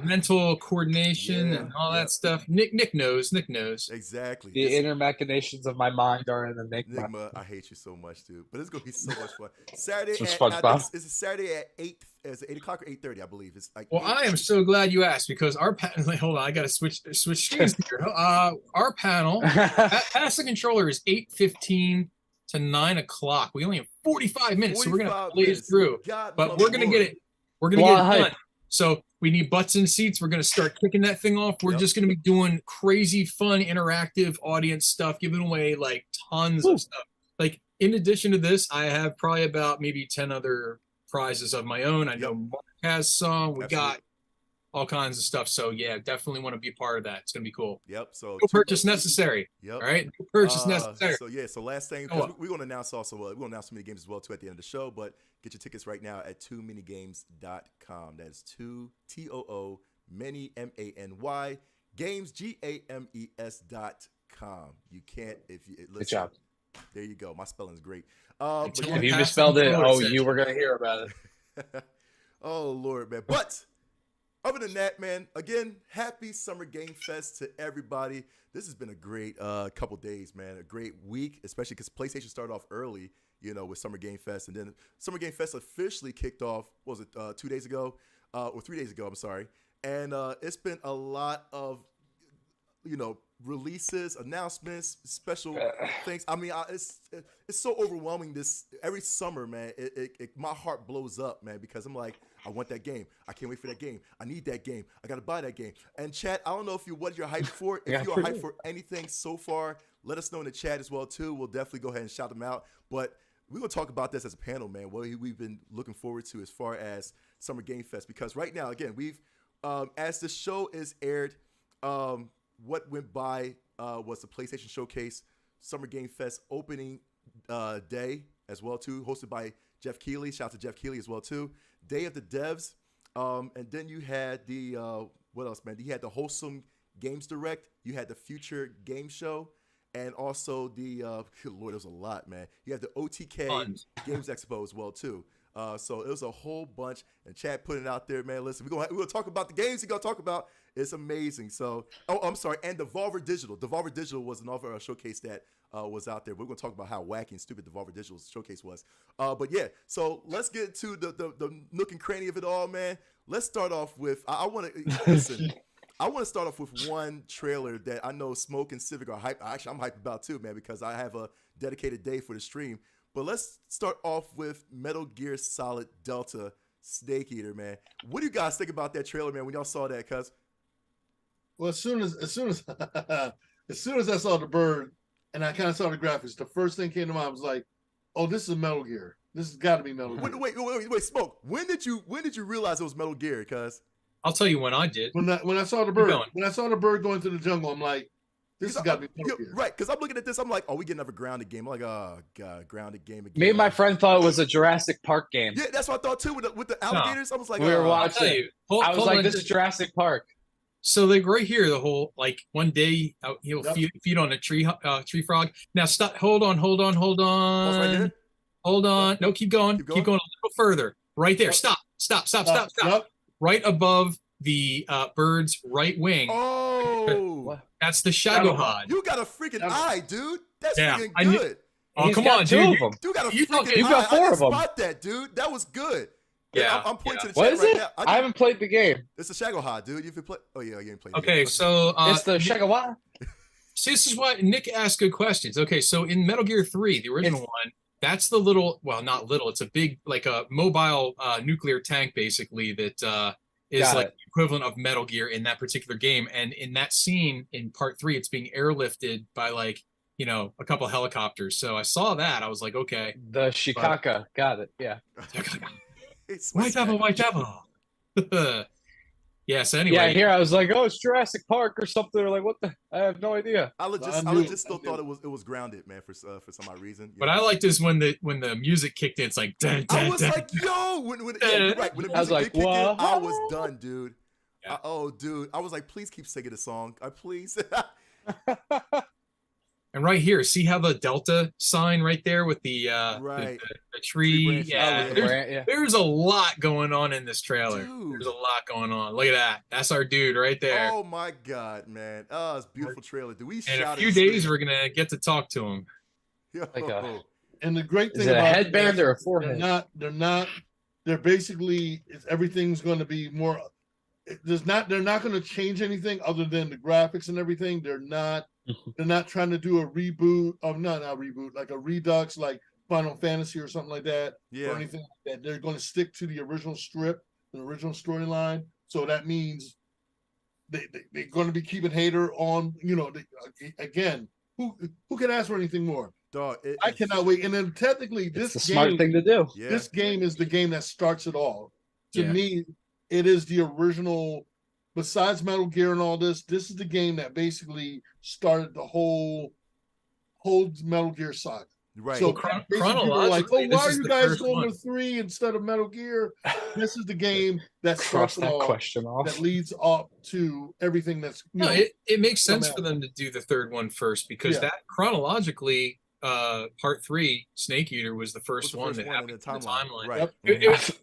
mental coordination and all that stuff. Nick knows. Exactly. The inner machinations of my mind are an enigma. Enigma, I hate you so much, dude. But it's gonna be so much fun. Saturday It's at SpongeBob. is it Saturday at 8? Is it 8 o'clock or 8:30? I believe it's like. Well, 8. I am so glad you asked because our panel. Hold on, I gotta switch screens here. Our panel past the controller is 8:15 to 9 o'clock. We only have 45 minutes, so we're gonna 45 blaze minutes. through. God But love we're the gonna Lord. get it. We're gonna Well, get it hype. done. So we need butts and seats. We're gonna start kicking that thing off. We're Yep. just gonna be doing crazy, fun, interactive audience stuff, giving away like tons of stuff. Like in addition to this, I have probably about maybe 10 other prizes of my own. I know Mark has some. We got all kinds of stuff. So yeah, definitely want to be a part of that. It's gonna be cool. Yep. So No purchase necessary. Yep. All right, no purchase necessary. So last thing, Go we're going to announce also, we're going to announce too many games as well too at the end of the show. But get your tickets right now at 2manygames.com. That is 2 many MANY games GAMES.com. You can't if you listen. Good job. There you go. My spelling's great. But If you misspelled it, oh, you were gonna hear about it. Oh Lord, man. But other than that, man, again, happy Summer Game Fest to everybody. This has been a great couple days, man. A great week, especially because PlayStation started off early, with Summer Game Fest, and then Summer Game Fest officially kicked off. What was it 2 days ago, or 3 days ago? I'm sorry. And it's been a lot of, releases, announcements, special things. I mean, it's so overwhelming. This every summer, man. My heart blows up, man, because I'm like, I want that game. I can't wait for that game. I need that game. I gotta buy that game. And chat, I don't know what you're hyped for. If you're hyped for anything so far, let us know in the chat as well too. We'll definitely go ahead and shout them out. But we're gonna talk about this as a panel, man. What we've been looking forward to as far as Summer Game Fest, because right now, again, we've as the show is aired, what went by was the PlayStation Showcase Summer Game Fest opening day as well too, hosted by Jeff Keighley. Shout out to Jeff Keighley as well too. Day of the Devs, and then you had the what else, man? You had the Wholesome Games Direct. You had the Future Game Show, and also the good Lord, there was a lot, man. You had the OTK Games Expo as well too. So it was a whole bunch, and Chad put it out there, man. Listen, we're gonna talk about the games we're gonna talk about. It's amazing. So, I'm sorry, and Devolver Digital. Devolver Digital was another showcase that was out there. We're gonna talk about how wacky and stupid Devolver Digital's showcase was. But yeah, so let's get to the nook and cranny of it all, man. Let's start off with I want to listen. I want to start off with one trailer that I know Smoke and Civic are hyped. Actually, I'm hyped about too, man, because I have a dedicated day for the stream. But let's start off with Metal Gear Solid Delta Snake Eater, man. What do you guys think about that trailer, man, when y'all saw that, cuz? Well, as soon as I saw the bird and I kind of saw the graphics, the first thing came to mind was like, oh, this is Metal Gear. This has got to be Metal Gear. Wait, Smoke. When did you realize it was Metal Gear, cuz? I'll tell you when I did. When I saw the bird, going through the jungle, I'm like, this has got to be Metal Gear. Right, because I'm looking at this, I'm like, oh, we get another grounded game. I'm like, oh god, grounded game again. Me and my friend thought it was a Jurassic Park game. Yeah, that's what I thought too with the alligators. I was like, we were watching. I was like, this is Jurassic Park. So like right here, the whole like one day he'll feed on a tree frog. Now stop. Hold on. Right here? Hold on. No, keep going. Keep going a little further. Right there. Stop. Yep. Right above the bird's right wing. Oh, that's the Shagohod. You got a freaking eye, dude. That's freaking good. Oh, come on, dude. You got a freaking you got eye. four I of them. Spot that, dude. That was good. Yeah, I'm pointing to the what chat is right it? now. I haven't played the game. It's a Shagohod, dude. You've been play. Oh yeah, you ain't played. Okay, so it's the Shagohod. See, this is why Nick asked good questions. Okay, so in Metal Gear 3, the original one, that's the little, well, not little, it's a big, like a mobile nuclear tank, basically, that is like the equivalent of Metal Gear in that particular game. And in that scene in part 3, it's being airlifted by like, a couple helicopters. So I saw that. I was like, okay. The Shikaka. Got it. Yeah. White devil. Yeah, so anyway. Yeah, here I was like, oh, it's Jurassic Park or something. Or like, what the? I have no idea. I legit still thought it was grounded, man, for some odd reason. But I liked this when the music kicked in. It's like, dun, dun, I was dun, like, yo, when the music I was like, kicked in, what? I was done, dude. Yeah. Dude, I was like, please keep singing the song, please. And right here, see how the Delta sign right there with the tree? There's a lot going on in this trailer. Dude. There's a lot going on. Look at that. That's our dude right there. Oh my god, man. Oh, it's a beautiful trailer. Do we? In a few days, we're gonna get to talk to him. And the great thing is it about a headband or a forehead? They're basically everything's going to be more. They're not going to change anything other than the graphics and everything. They're not trying to do a reboot of not reboot, like a redux, like Final Fantasy or something like that, or anything like that. They're going to stick to the original strip, the original storyline. So that means they're going to be keeping Hater on. Again, who can ask for anything more? Dog, I cannot wait. And then technically, this the smart thing to do. This game is the game that starts it all. To me, it is the original besides Metal Gear and all this is the game that basically started the whole Metal Gear saga. Right. So Well, basically people are like, chronologically, oh, this why are is you the guys first going one. with 3 instead of Metal Gear? This is the game that Cross starts it that all, question off. that leads up to everything that's No, it makes sense out. for them to do the third one first because Yeah. that chronologically, part 3, Snake Eater was the first one that in happened the in the timeline. timeline. Right.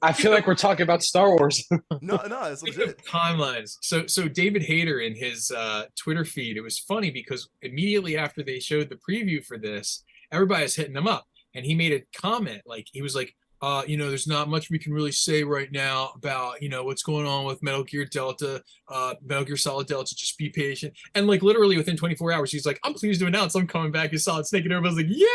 I feel like we're talking about Star Wars. No, it's Speaking legit. of timelines, so David Hayter in his Twitter feed, it was funny because immediately after they showed the preview for this, everybody was hitting him up, and he made a comment like he was like, there's not much we can really say right now about what's going on with Metal Gear Delta, Metal Gear Solid Delta. Just be patient. And like literally within 24 hours, he's like, I'm pleased to announce I'm coming back as Solid Snake, and everybody's like, yeah.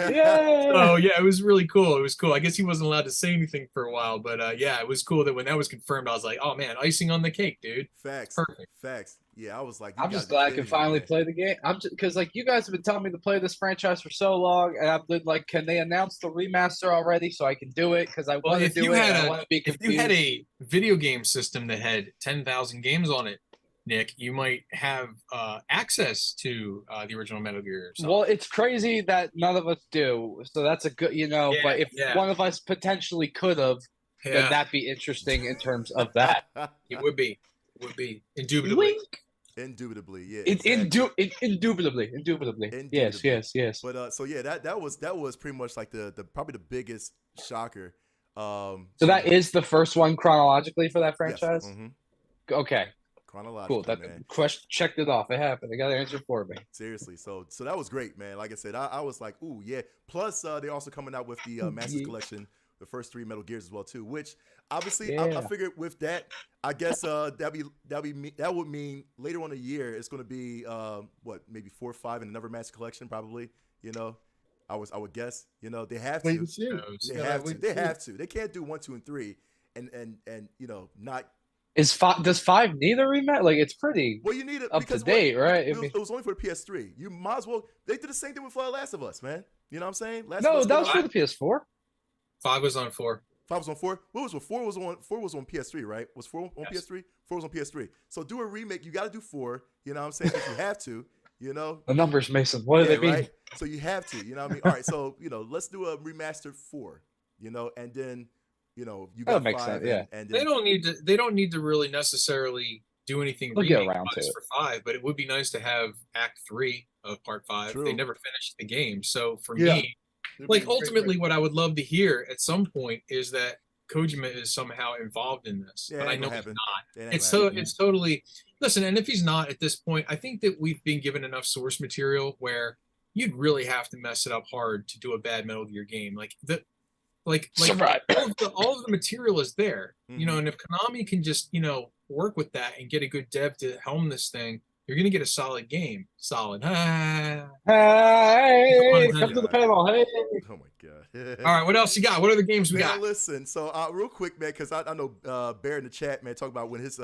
Yeah. So yeah, it was really cool. It was cool. I guess he wasn't allowed to say anything for a while, but yeah, it was cool that when that was confirmed, I was like, oh man, icing on the cake, dude. Facts. Perfect. Facts. Yeah, I was like, I'm just glad I can finally play the game. I'm just because like you guys have been telling me to play this franchise for so long, and I've been like, can they announce the remaster already so I can do it? Because I want to do it. I want to be confused. If you had a video game system that had 10,000 games on it, Nick, you might have access to the original Metal Gear. Well, it's crazy that none of us do. So that's a good, Yeah, but if yeah. one of us potentially could have, then that'd be interesting in terms of that. It would be. It would be. Indubitably. Wink. Indubitably, yeah. Indubitably. Yes. But so yeah, that was pretty much like the probably the biggest shocker. So that is the first one chronologically for that franchise. Yes. Mm-hmm. Okay. Chronologically, Cool. That man. question checked it off. It happened. They got an answer for me. Seriously. So that was great, man. Like I said, I was like, ooh, yeah. Plus, they're also coming out with the Masters Collection, the first 3 Metal Gears as well too. Which obviously, I figured with that, I guess that would mean later on in the year it's going to be maybe 4 or 5 in another Master Collection probably. I would guess. They have to. Wait and see. They have to. They have to. They can't do 1, 2, and 3, and not. Does 5 need a rematch? Like it's pretty Well, you need it up to date, right? It was only for the PS3. You might as well. They did the same thing with Last of Us, man. You know what I'm saying? No, that was for the PS4. 5 was on 4. 5 was on 4. What was 4? 4 was on PS3, right? Was 4 on PS3? 4 was on PS3. So do a remake. You got to do 4. You know what I'm saying? If you have to. The numbers, Mason. What do they mean? Right? So you have to. You know what I mean? All right. So let's do a remastered 4. And then. You got 5 sense, yeah. And They don't need to really necessarily do anything. They'll get around to it for 5, but it would be nice to have Act 3 of Part 5. True. They never finished the game, so for me, like ultimately, what I would love to hear at some point is that Kojima is somehow involved in this, but I know he's not. It's totally listen, and if he's not at this point, I think that we've been given enough source material where you'd really have to mess it up hard to do a bad Metal Gear game. Like all of the material is there, and if Konami can just, work with that and get a good dev to helm this thing, you're going to get a solid game. Solid. Hey, come to the panel. Hey. Oh, my God. All right, what else you got? What other games we got? Listen, so real quick, man, because I know Bear in the chat, man, talk about when his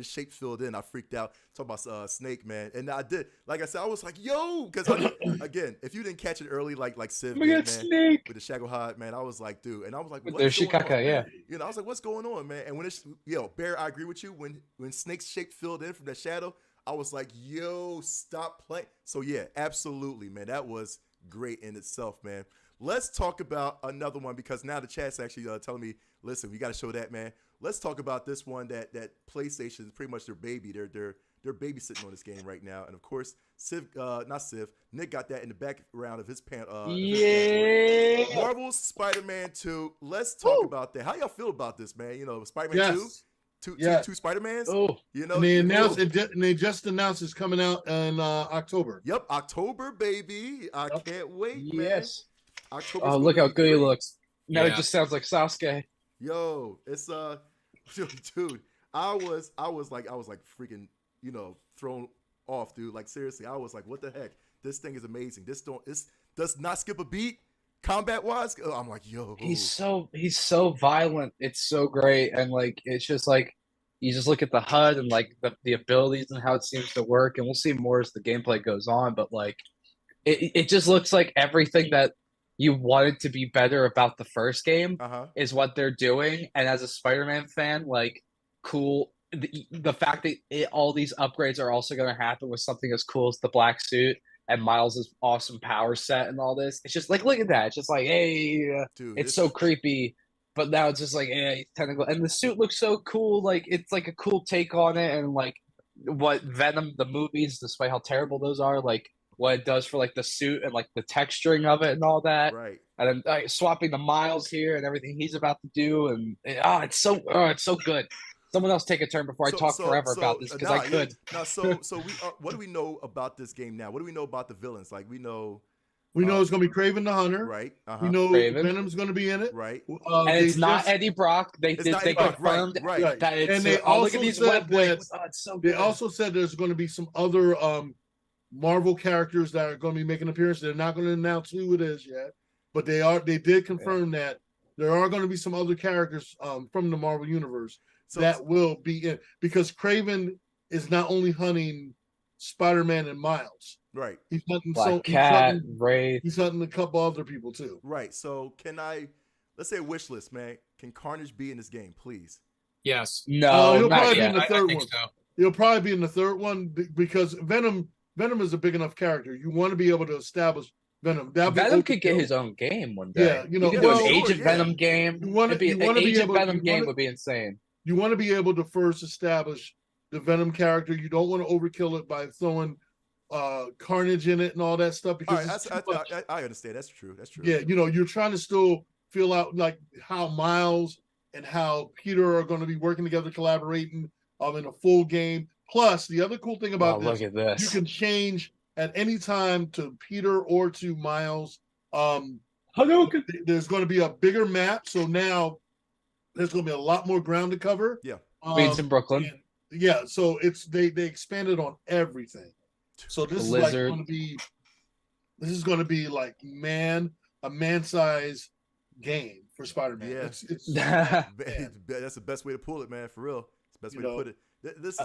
shape filled in, I freaked out. Talk about Snake, man. And I did. Like I said, I was like, yo, because, again, if you didn't catch it early, like Civ did, man, Snake. with the Shagohod, man, I was like, dude. And I was like, with what's their going Shikaka, on? yeah. I was like, what's going on, man? And when Bear, I agree with you. When Snake's shape filled in from that shadow, I was like, yo, stop playing. So, yeah, absolutely, man. That was great in itself, man. Let's talk about another one because now the chat's actually telling me, listen, we got to show that, man. Let's talk about this one that PlayStation is pretty much their baby. They're babysitting on this game right now. And, of course, Nick got that in the background of his Marvel's Spider-Man 2. Let's talk about that. How y'all feel about this, man? Spider-Man 2? Two Spider-Mans. Oh, and they announced it, and they just announced it's coming out in October. Yep, October, baby. I can't wait. Yes. Man. October. Oh, look how good he looks. Now it just sounds like Sasuke. Yo, it's dude. I was like freaking, thrown off, dude. Like seriously, I was like, what the heck? This thing is amazing. This does not skip a beat. Combat wise, I'm like, yo. He's so violent. It's so great, and like it's just like you just look at the HUD and like the abilities and how it seems to work, and we'll see more as the gameplay goes on. But like, it just looks like everything that you wanted to be better about the first game is what they're doing. And as a Spider-Man fan, like, cool. the fact that all these upgrades are also going to happen with something as cool as the black suit and Miles's awesome power set and all this. It's just like, look at that. It's just like, hey, Dude, it's so creepy. But now it's just like, hey, technical. And the suit looks so cool. Like, it's like a cool take on it. And like what Venom, the movies, despite how terrible those are, like what it does for like the suit and like the texturing of it and all that. right. And then swapping the Miles here and everything he's about to do. And it's so good. Someone else take a turn before I talk forever about this because I could. So we what do we know about this game now? What do we know about the villains? Like we know it's going to be Kraven the Hunter. right. We know Kraven. Venom's going to be in it. Right. And it's not Eddie Brock. They confirmed right. that it's. And they look also at these said web that links. It's so good. they also said there's going to be some other Marvel characters that are going to be making an appearance. They're not going to announce who it is yet, but they did confirm that there are going to be some other characters from the Marvel universe that will be in, because Kraven is not only hunting Spider-Man and Miles. Right. He's hunting Black Cat, Wraith. He's hunting a couple other people too. Right. So let's say a wish list, man. Can Carnage be in this game, please? Yes. No, he'll not probably be yet. in the third think one. so. He'll probably be in the third one because Venom is a big enough character. You want to be able to establish Venom. Venom could get his own game one day. Yeah, you could do an Agent Venom game. You want to be Agent able, Venom game would be insane. You want to be able to first establish the Venom character. You don't want to overkill it by throwing Carnage in it and all that stuff. Because I understand. That's true. Yeah, you're trying to still feel out like how Miles and how Peter are going to be working together, collaborating in a full game. Plus, the other cool thing about look at this. You can change at any time to Peter or to Miles. There's going to be a bigger map, so now there's going to be a lot more ground to cover. Yeah, Queens in Brooklyn. So they expanded on everything. So this is like going to be. This is going to be like a man-sized game for Spider-Man. Yeah, that's the best way to pull it, man. For real, it's the best way to put it. This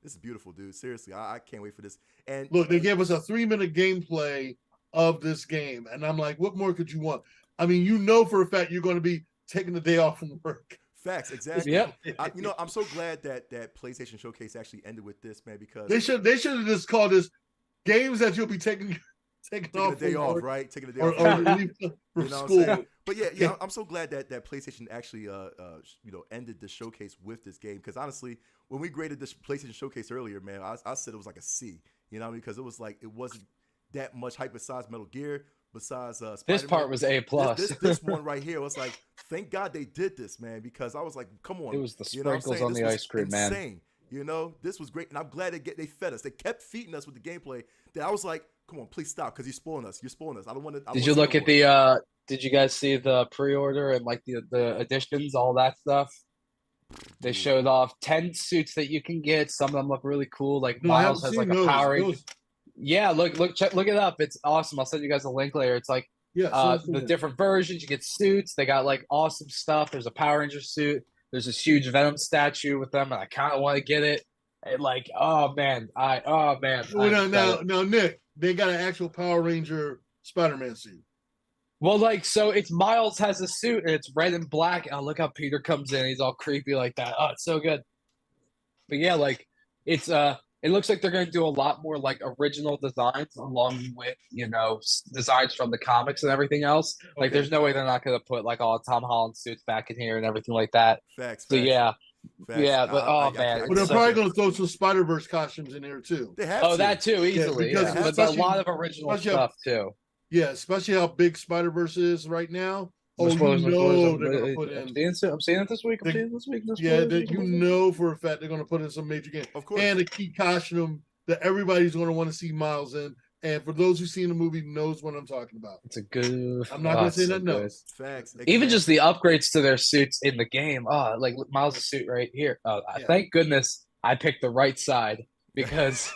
is beautiful, dude. Seriously, I can't wait for this. And look, they gave us a 3-minute gameplay of this game, and I'm like, what more could you want? I mean, for a fact you're going to be taking the day off from work. Facts, exactly. Yep. I'm so glad that PlayStation Showcase actually ended with this, man, because they should have just called this games that you'll be taking off a day off, work, right? Taking a day or off from school. But yeah, I'm so glad that PlayStation actually ended the showcase with this game, because honestly, when we graded this PlayStation Showcase earlier, man, I said it was like a C, because it was like it wasn't that much hype besides Metal Gear. Besides Spider-Man. This part was A+. This one right here was like, thank God they did this, man, because I was like, come on. It was the sprinkles on the ice cream, insane. Man. This was great, and I'm glad they fed us. They kept feeding us with the gameplay that I was like, come on, please stop, because you're spoiling us. I don't want to. Did you look at the? Did you guys see the pre-order and like the additions, all that stuff? They showed off 10 suits that you can get. Some of them look really cool. Like Miles has like a Power Ranger. Yeah, look it up. It's awesome. I'll send you guys a link later. It's like the different versions. You get suits. They got like awesome stuff. There's a Power Ranger suit. There's this huge Venom statue with them, and I kind of want to get it. And like, oh man. Now, Nick, they got an actual Power Ranger Spider-Man suit. Well, like, so it's Miles has a suit and it's red and black. Oh, look how Peter comes in. He's all creepy like that. Oh, it's so good. But yeah, like it's it looks like they're going to do a lot more like original designs along with, designs from the comics and everything else. Like there's no way they're not going to put like all Tom Holland suits back in here and everything like that. Facts. So yeah. Yeah, but man. But they're probably going to throw some Spider-Verse costumes in there too. They have that too, easily. Yeah, but a lot of original stuff too. Yeah, especially how big Spider-Verse is right now. They're going to put in. I'm seeing it this week. For a fact they're going to put in some major games. Of course. And a key costume that everybody's going to want to see Miles in. And for those who've seen the movie, knows what I'm talking about. It's a good. I'm not going to say nothing else. Facts. Even just the upgrades to their suits in the game. Oh, like Miles' suit right here. Thank goodness I picked the right side, because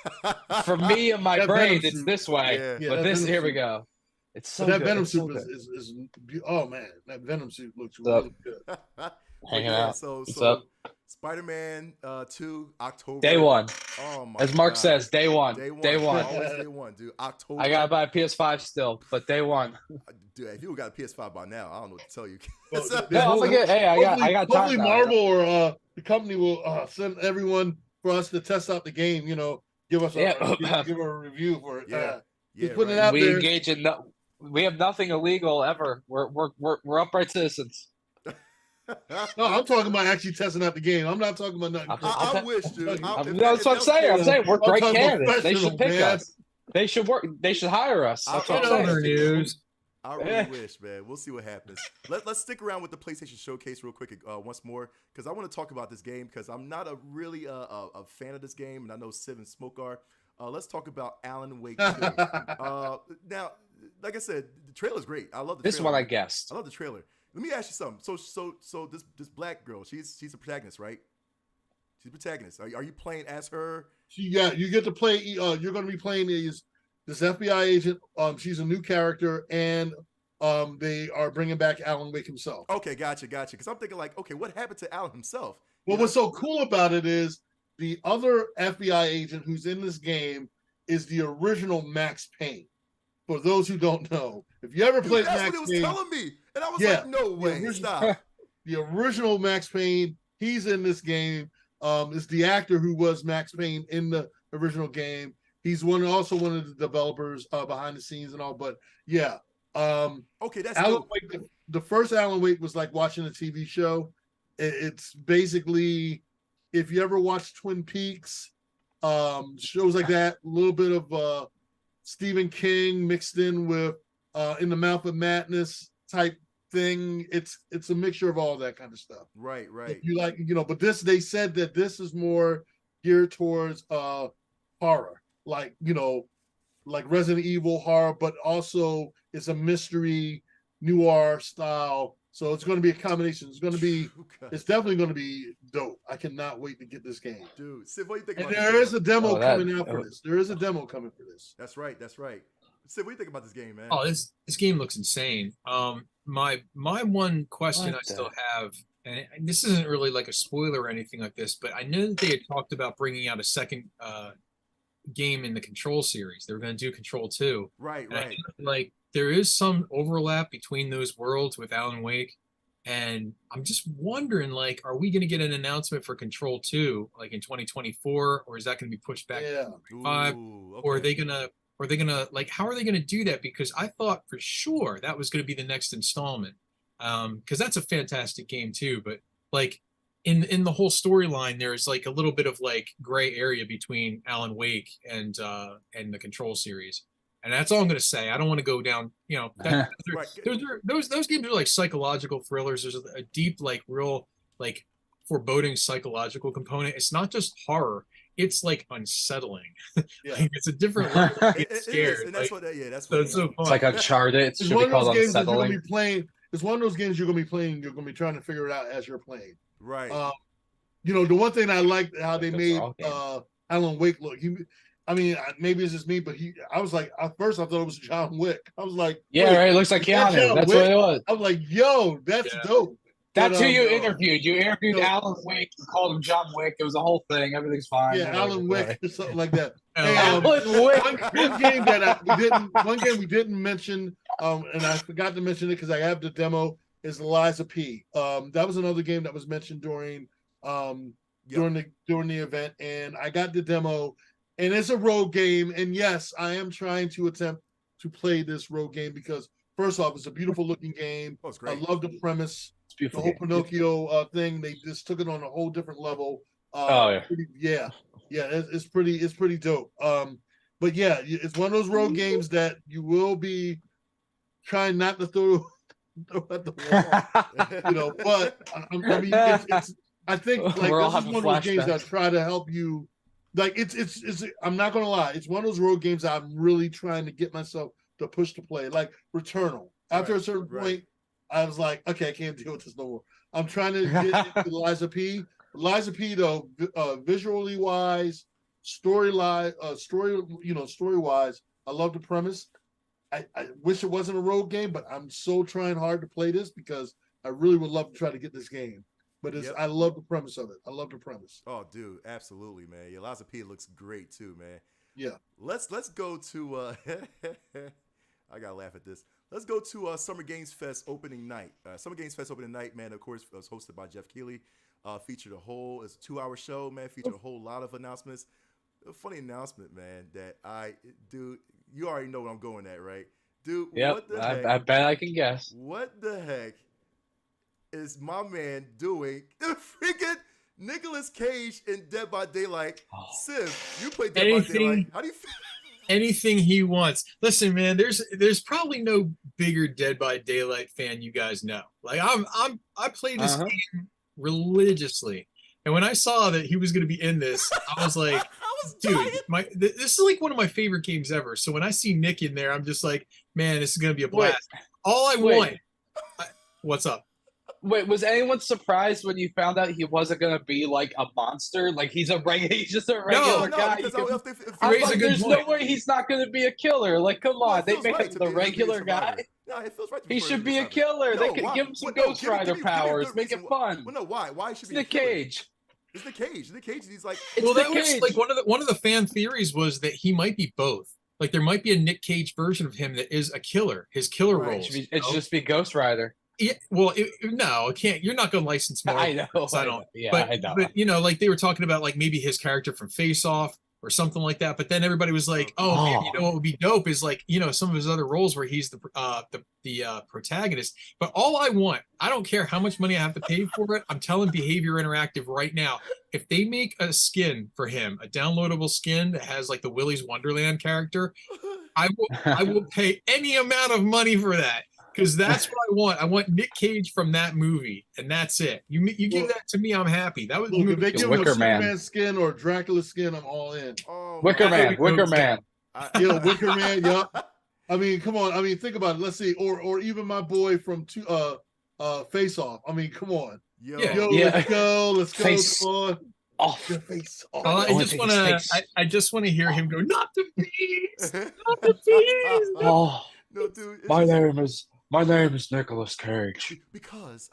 for me and my brain, it's this way. Yeah. But here we go. It's so good. Venom it's suit so good. is oh man, that Venom suit looks really good. Hanging out. So What's up? Spider-Man 2, October. Day one. Oh my As Mark God. says, day one. Day one. Day one. Always day one, dude. October. I gotta buy a PS5 still, but day one. Dude, if you got a PS5 by now, I don't know what to tell you. No, I'm gonna hey, I got time hopefully now. Marvel or the company will send everyone for us to test out the game. Give us give a review for it. Yeah. Just putting it out We there. engage in we have nothing illegal ever. We're upright citizens. No, I'm talking about actually testing out the game. I'm not talking about nothing. I wish, dude. That's what I'm saying. I'm saying we're great candidates. They should pick man. us. They should work. They should hire us. That's what I'm saying. Other news. I really wish, man. We'll see what happens. Let's stick around with the PlayStation Showcase real quick once more, because I want to talk about this game, because I'm not really a fan of this game, and I know Civ and Smoke are. Let's talk about Alan Wake 2. Now, like I said, the trailer's great. I love the trailer. This is what I guessed. I love the trailer. Let me ask you something. So this black girl, she's a protagonist, right? She's a protagonist. Are you playing as her? Yeah, you get to play. You're going to be playing this FBI agent. She's a new character, and they are bringing back Alan Wake himself. Okay, gotcha. Because I'm thinking like, okay, what happened to Alan himself? Well, what's so cool about it is the other FBI agent who's in this game is the original Max Payne. For those who don't know, if you ever played that's Max what Payne, it was telling me, and I was like, no way, stop. The original Max Payne, he's in this game. Is the actor who was Max Payne in the original game. He's also one of the developers behind the scenes and all. But yeah, okay, that's Alan dope. Wake. The first Alan Wake was like watching a TV show. It's basically, if you ever watched Twin Peaks, shows like that, a little bit of Stephen King mixed in with In the Mouth of Madness type thing. It's a mixture of all that kind of stuff. Right. If you like, but they said that this is more geared towards horror, like Resident Evil horror, but also it's a mystery noir style. So it's going to be a combination. It's definitely going to be dope. I cannot wait to get this game. Dude, Sid, what do you think And about there this is a demo that- coming out for this. There is a demo coming for this. That's right. Sid, what do you think about this game, man? Oh, this game looks insane. My one question What I still the- have, and this isn't really like a spoiler or anything like this, but I know that they had talked about bringing out a second game in the Control series. They were going to do Control 2. Right. And, like, there is some overlap between those worlds with Alan Wake, and I'm just wondering, like, are we going to get an announcement for Control 2 like in 2024, or is that going to be pushed back Yeah. to 2025? Ooh, Or are okay. they gonna like, how are they gonna do that? Because I thought for sure that was gonna be the next installment. Because that's a fantastic game too. But like in the whole storyline, there's like a little bit of like gray area between Alan Wake and the Control series. And that's all I'm gonna say. I don't want to go down, that, Right. those games are like psychological thrillers. There's a deep, like real, like foreboding psychological component. It's not just horror. It's like unsettling. Yeah. Like, it's a different level of It being is, scared. and that's like, what. Yeah, that's so what. it's so fun. It's like Uncharted. It It's should one be of those called games that you're unsettling. going to be playing. It's one of those games you're going to be playing. You're going to be trying to figure it out as you're playing. Right. The one thing I liked how they Those made are all games. Alan Wake look. Maybe it's just me, but I was like, at first I thought it was John Wick. I was like, Yeah, wait, right. It looks like is that Keanu. John That's Wick? what it was. I was like, yo, that's Yeah. dope. That's But, who you no. interviewed. You interviewed No. Alan Wake. You called him John Wick. It was a whole thing. Everything's fine. Yeah, Alan Wick or something like that. Hey, Alan Wick. one game that we didn't mention, and I forgot to mention it because I have the demo, is Liza P. That was another game that was mentioned during the event, and I got the demo, and it's a rogue game. And yes, I am trying to attempt to play this rogue game because first off, it's a beautiful looking game. Oh, it's I great. love the premise. It's The beautiful. whole game. Pinocchio thing, they just took it on a whole different level. Oh, yeah. It's pretty dope. But yeah, it's one of those road games that you will be trying not to throw at the wall, But I think like We're all this is having one of those games that flashbacks. try to help you. Like it's. I'm not gonna lie, it's one of those road games I'm really trying to get myself to push to play. Like Returnal. After a certain point, I was like, okay, I can't deal with this no more. I'm trying to get into Liza P. Liza P. Though, visually wise, story wise, I love the premise. I wish it wasn't a road game, but I'm so trying hard to play this because I really would love to try to get this game. But Yep. I love the premise of it. I love the premise. Oh, dude, absolutely, man. Yeah, Liza P looks great too, man. Yeah. Let's go to I gotta laugh at this. Let's go to Summer Games Fest opening night. Summer Games Fest opening night, man, of course, was hosted by Jeff Keighley. Featured it's a 2-hour show, man. Featured a whole lot of announcements. A funny announcement, man, that dude, you already know what I'm going at, right? Dude, Yep, what the heck? I bet I can guess. What the heck is my man doing? The freaking Nicolas Cage in Dead by Daylight. Civ, you play Dead by Daylight. How do you feel? Anything he wants. Listen, man, there's probably no bigger Dead by Daylight fan you guys know. Like I played this game religiously. And when I saw that he was going to be in this, I was like, dude, this is like one of my favorite games ever. So when I see Nick in there, I'm just like, man, this is going to be a blast. All I want. What's up? Wait, was anyone surprised when you found out he wasn't gonna be like a monster? Like he's just a regular guy. There's no way he's not gonna be a killer. Like, come on, they make him the regular guy. No, it feels right. He should be a killer. They could give him some Ghost Rider powers. Make it fun. Well, no, why? Why should be Nick Cage? It's Nick Cage. Nick Cage. He's like. Well, that was like one of the fan theories was that he might be both. Like there might be a Nick Cage version of him that is a killer. His killer roles. It should just be Ghost Rider. Yeah, well, no, it can't. You're not going to license more. I know. I don't. Yeah, but, I know. But you know, like they were talking about, like maybe his character from Face Off or something like that. But then everybody was like, "Oh, man, you know what would be dope is like some of his other roles where he's the protagonist." But all I want, I don't care how much money I have to pay for it. I'm telling Behavior Interactive right now, if they make a skin for him, a downloadable skin that has like the Willy's Wonderland character, I will pay any amount of money for that. Because that's what I want. I want Nick Cage from that movie, and that's it. You give that to me, I'm happy. That was if they give him a Wicker Man Superman skin or Dracula skin, I'm all in. Oh, Wicker Man. Yeah, Wicker Man. Yup. I mean, come on. I mean, think about it. Let's see, or even my boy from Face Off. I mean, come on. Yo, let's go. Face come on. Off. Face off. I just want to hear him go, not the beast, not the beast. Oh, no, dude. My name is Nicolas Cage. Because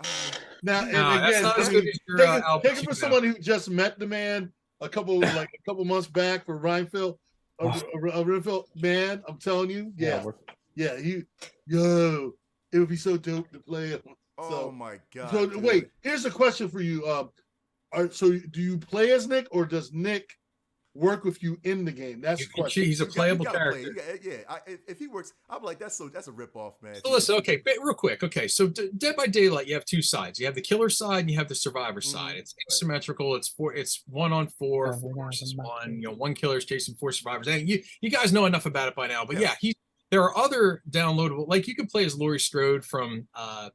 now, no, that's not as good as your take it for someone who just met the man a couple months back for Reinfeldt. Reinfeldt, man, I'm telling you, it would be so dope to play him. Oh my god! So dude. wait, here's a question for you. So do you play as Nick, or does Nick work with you in the game? That's the question. He's a playable character. If he works, I'm like, that's a rip off, man. So listen, okay, real quick. Okay, so Dead by Daylight, you have two sides. You have the killer side and you have the survivor side. It's asymmetrical. It's 1-on-4, 4 versus 1. One killer is chasing 4 survivors. And you guys know enough about it by now. But there are other downloadable, like you can play as Laurie Strode from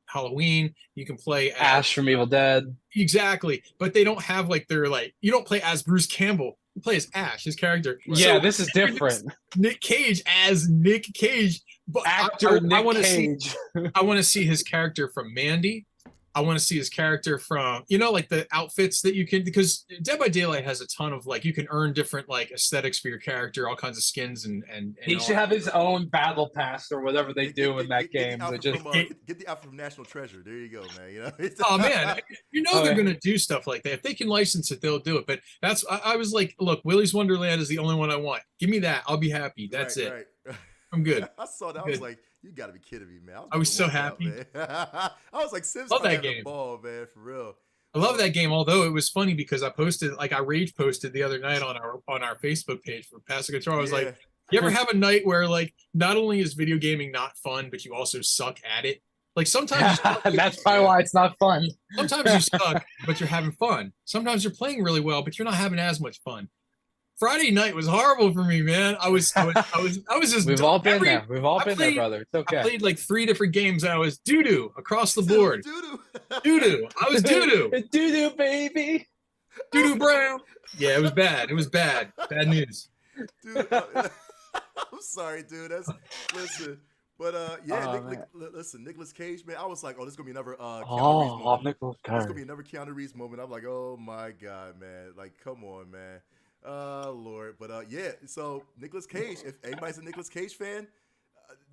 Halloween. You can play as Ash from Evil Dead. Exactly, but they don't have you don't play as Bruce Campbell. You play as Ash, his character. Yeah, so, this is different. Nick Cage as Nick Cage, but actor I want to Cage. I want to see his character from Mandy. I want to see his character from, like the outfits that you can, because Dead by Daylight has a ton of you can earn different aesthetics for your character, all kinds of skins and he should have his own battle pass or whatever they do in that game. Get the outfit from National Treasure. There you go, man. Oh man, they're gonna do stuff like that. If they can license it, they'll do it. But I was like, look, Willy's Wonderland is the only one I want. Give me that. I'll be happy. That's it. Right. I'm good. I saw that. I was like, you gotta be kidding me, man. I was so happy. I was like, Sims love that having game. A ball, man, for real. I love that game. Although it was funny because I rage posted the other night on our Facebook page for Pass the Control. I was like, you ever have a night where not only is video gaming not fun, but you also suck at it? Like sometimes that's probably why it's not fun. Sometimes you suck, but you're having fun. Sometimes you're playing really well, but you're not having as much fun. Friday night was horrible for me, man. I was just. We've all been there. We've all been there, brother. It's okay. I played 3 different games and I was doo-doo across the board. Doo-doo. I was doo-doo. Doo-doo, baby. Doo-doo brown. Yeah, it was bad. It was bad. Bad news. Dude, I'm sorry, dude. Listen. But listen, Nicolas Cage, man. I was like, this is gonna be another Keanu Reeves moment. Nicolas Cage. It's gonna be another Keanu Reeves moment. I'm like, oh my god, man. Like, come on, man. Lord. But so Nicolas Cage, if anybody's a Nicolas Cage fan,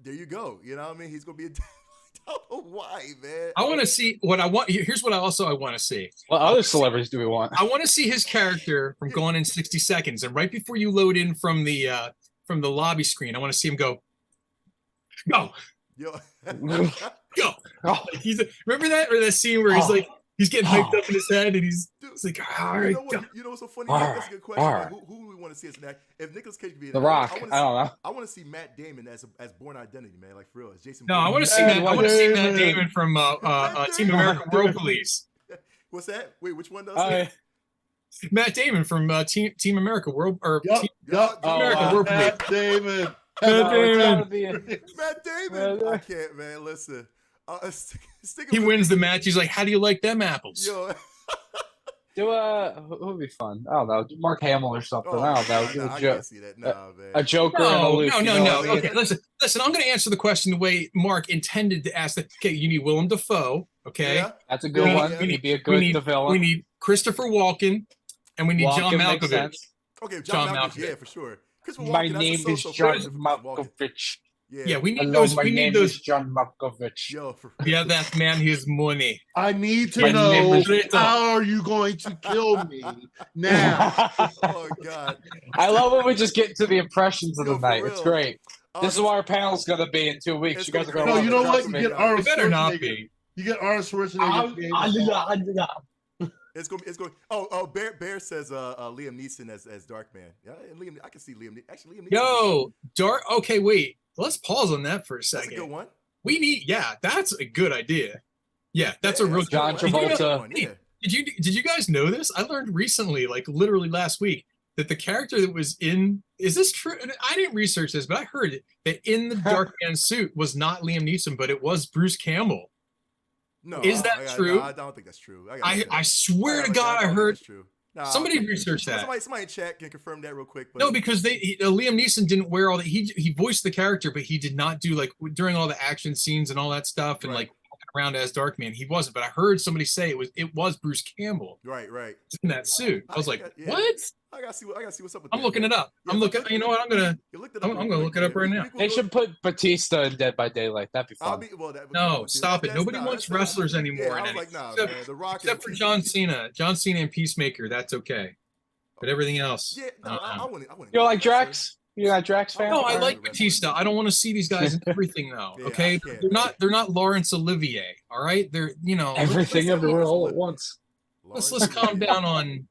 there you go. You know what I mean? He's gonna be a don't know why, man. I want to see what I want. Here's what I want to see. What other celebrities do we want? I want to see his character from Gone in 60 Seconds, and right before you load in from the lobby screen, I want to see him go. Yo. Go. Oh, Remember that or that scene where he's like he's getting hyped up in his head and he's like, all right, you know what's so funny? That's a good question. Like, who do we want to see as an actor? If Nicolas Cage could be The Rock. I don't know. I want to see Matt Damon as Bourne Identity, man. Like for real, as Jason. No, Bourne. I want to see that. I want to see Matt Damon from Team America World Police. What's that? Wait, which one does? Matt Damon from Team America World or Team America World Police. Matt Damon. Matt Damon. I can't, man. Listen. He wins the match. He's like, "How do you like them apples?" Yo. Who would be fun? I don't know. Mark Hamill or something. I don't know. I can't see that. Nah, man. A Joker. No. No. Okay, listen. I'm going to answer the question the way Mark intended to ask it. Okay, you need Willem Dafoe. Okay, That's a good one. He'd be a good villain. We need Christopher Walken, and we need John Malkovich. Okay, John Malkovich. Yeah, for sure. My name is John Malkovich. Yeah, we need Hello, those. My We need name those. is John Malkovich. Yo, for Yeah, that man, his money. I need to My name know is- how are you going to kill me now? Oh God. I love when we just get to the impressions of Yo, the for night. real. It's great. This is what our panel's gonna be in 2 weeks. It's You guys are gonna gonna be No, love you know it. what? You get It Arnold better not Schwarzenegger. be. You get Arnold Schwarzenegger. It's going. Oh, Bear says Liam Neeson as Darkman. Yeah, and Liam. I can see Liam. Actually, Liam Neeson. Yo, Dark. Okay, wait. Let's pause on that for a That's second. a good one. We need. Yeah, that's a good idea. Yeah, that's a real. John That's a good Travolta. one, yeah. Did you guys know this? I learned recently, like literally last week, that the character that was in is this true? I didn't research this, but I heard it that in the Darkman suit was not Liam Neeson, but it was Bruce Campbell. No, Is that true? No, I don't think that's true. I swear to God, I heard. Somebody research that. Somebody in chat can confirm that real quick. But No, because Liam Neeson didn't wear all that. He voiced the character, but he did not do like during all the action scenes and all that stuff and like walking around as Darkman. He wasn't. But I heard somebody say it was Bruce Campbell right. in that suit. I was like, yeah. what? I gotta see what's up with I'm that, looking man. it up. Yeah, I'm looking. You know what? I'm gonna look it up right now. They should put Batista in Dead by Daylight. That'd be fun. No, stop it. Nobody wants wrestlers anymore. Yeah, I in was like, anything. nah, except, man. The Rock, except for John Cena. John Cena and Peacemaker. That's okay. But everything else. Yeah, no, I wouldn't. You like Drax? You're not a Drax fan? No, I Alright. like Batista. I don't want to see these guys in everything though. Yeah, Okay, I can't, they're not Laurence Olivier. All right, they're Everything everywhere all at once. let's calm down on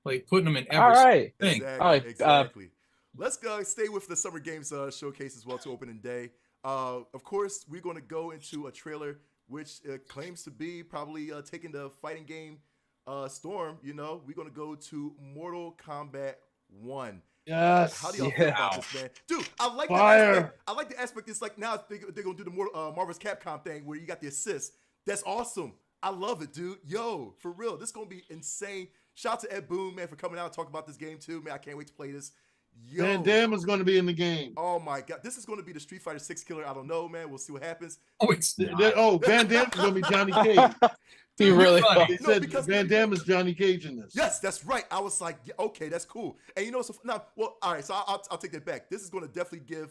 like putting them in every All right. thing. Exactly. All right, Exactly. Let's go stay with the Summer Games showcase as well to opening day. Of course, we're going to go into a trailer which claims to be probably taking the fighting game storm. We're going to go to Mortal Kombat 1. Yes. How do y'all feel about this, man? Dude, I like Fire. the aspect. I like the aspect. It's like now they're going to do the Marvel's Capcom thing where you got the assist. That's awesome. I love it, dude. Yo, for real. This is going to be insane. Shout out to Ed Boon, man, for coming out and talking about this game, too. Man, I can't wait to play this. Yo. Van Damme is going to be in the game. Oh, my God. This is going to be the Street Fighter 6 killer. I don't know, man. We'll see what happens. Oh, it's Van Damme is going to be Johnny Cage. He really funny. They said Van Damme is Johnny Cage in this. Yes, that's right. I was like, yeah, okay, that's cool. And all right, so I'll take that back. This is going to definitely give,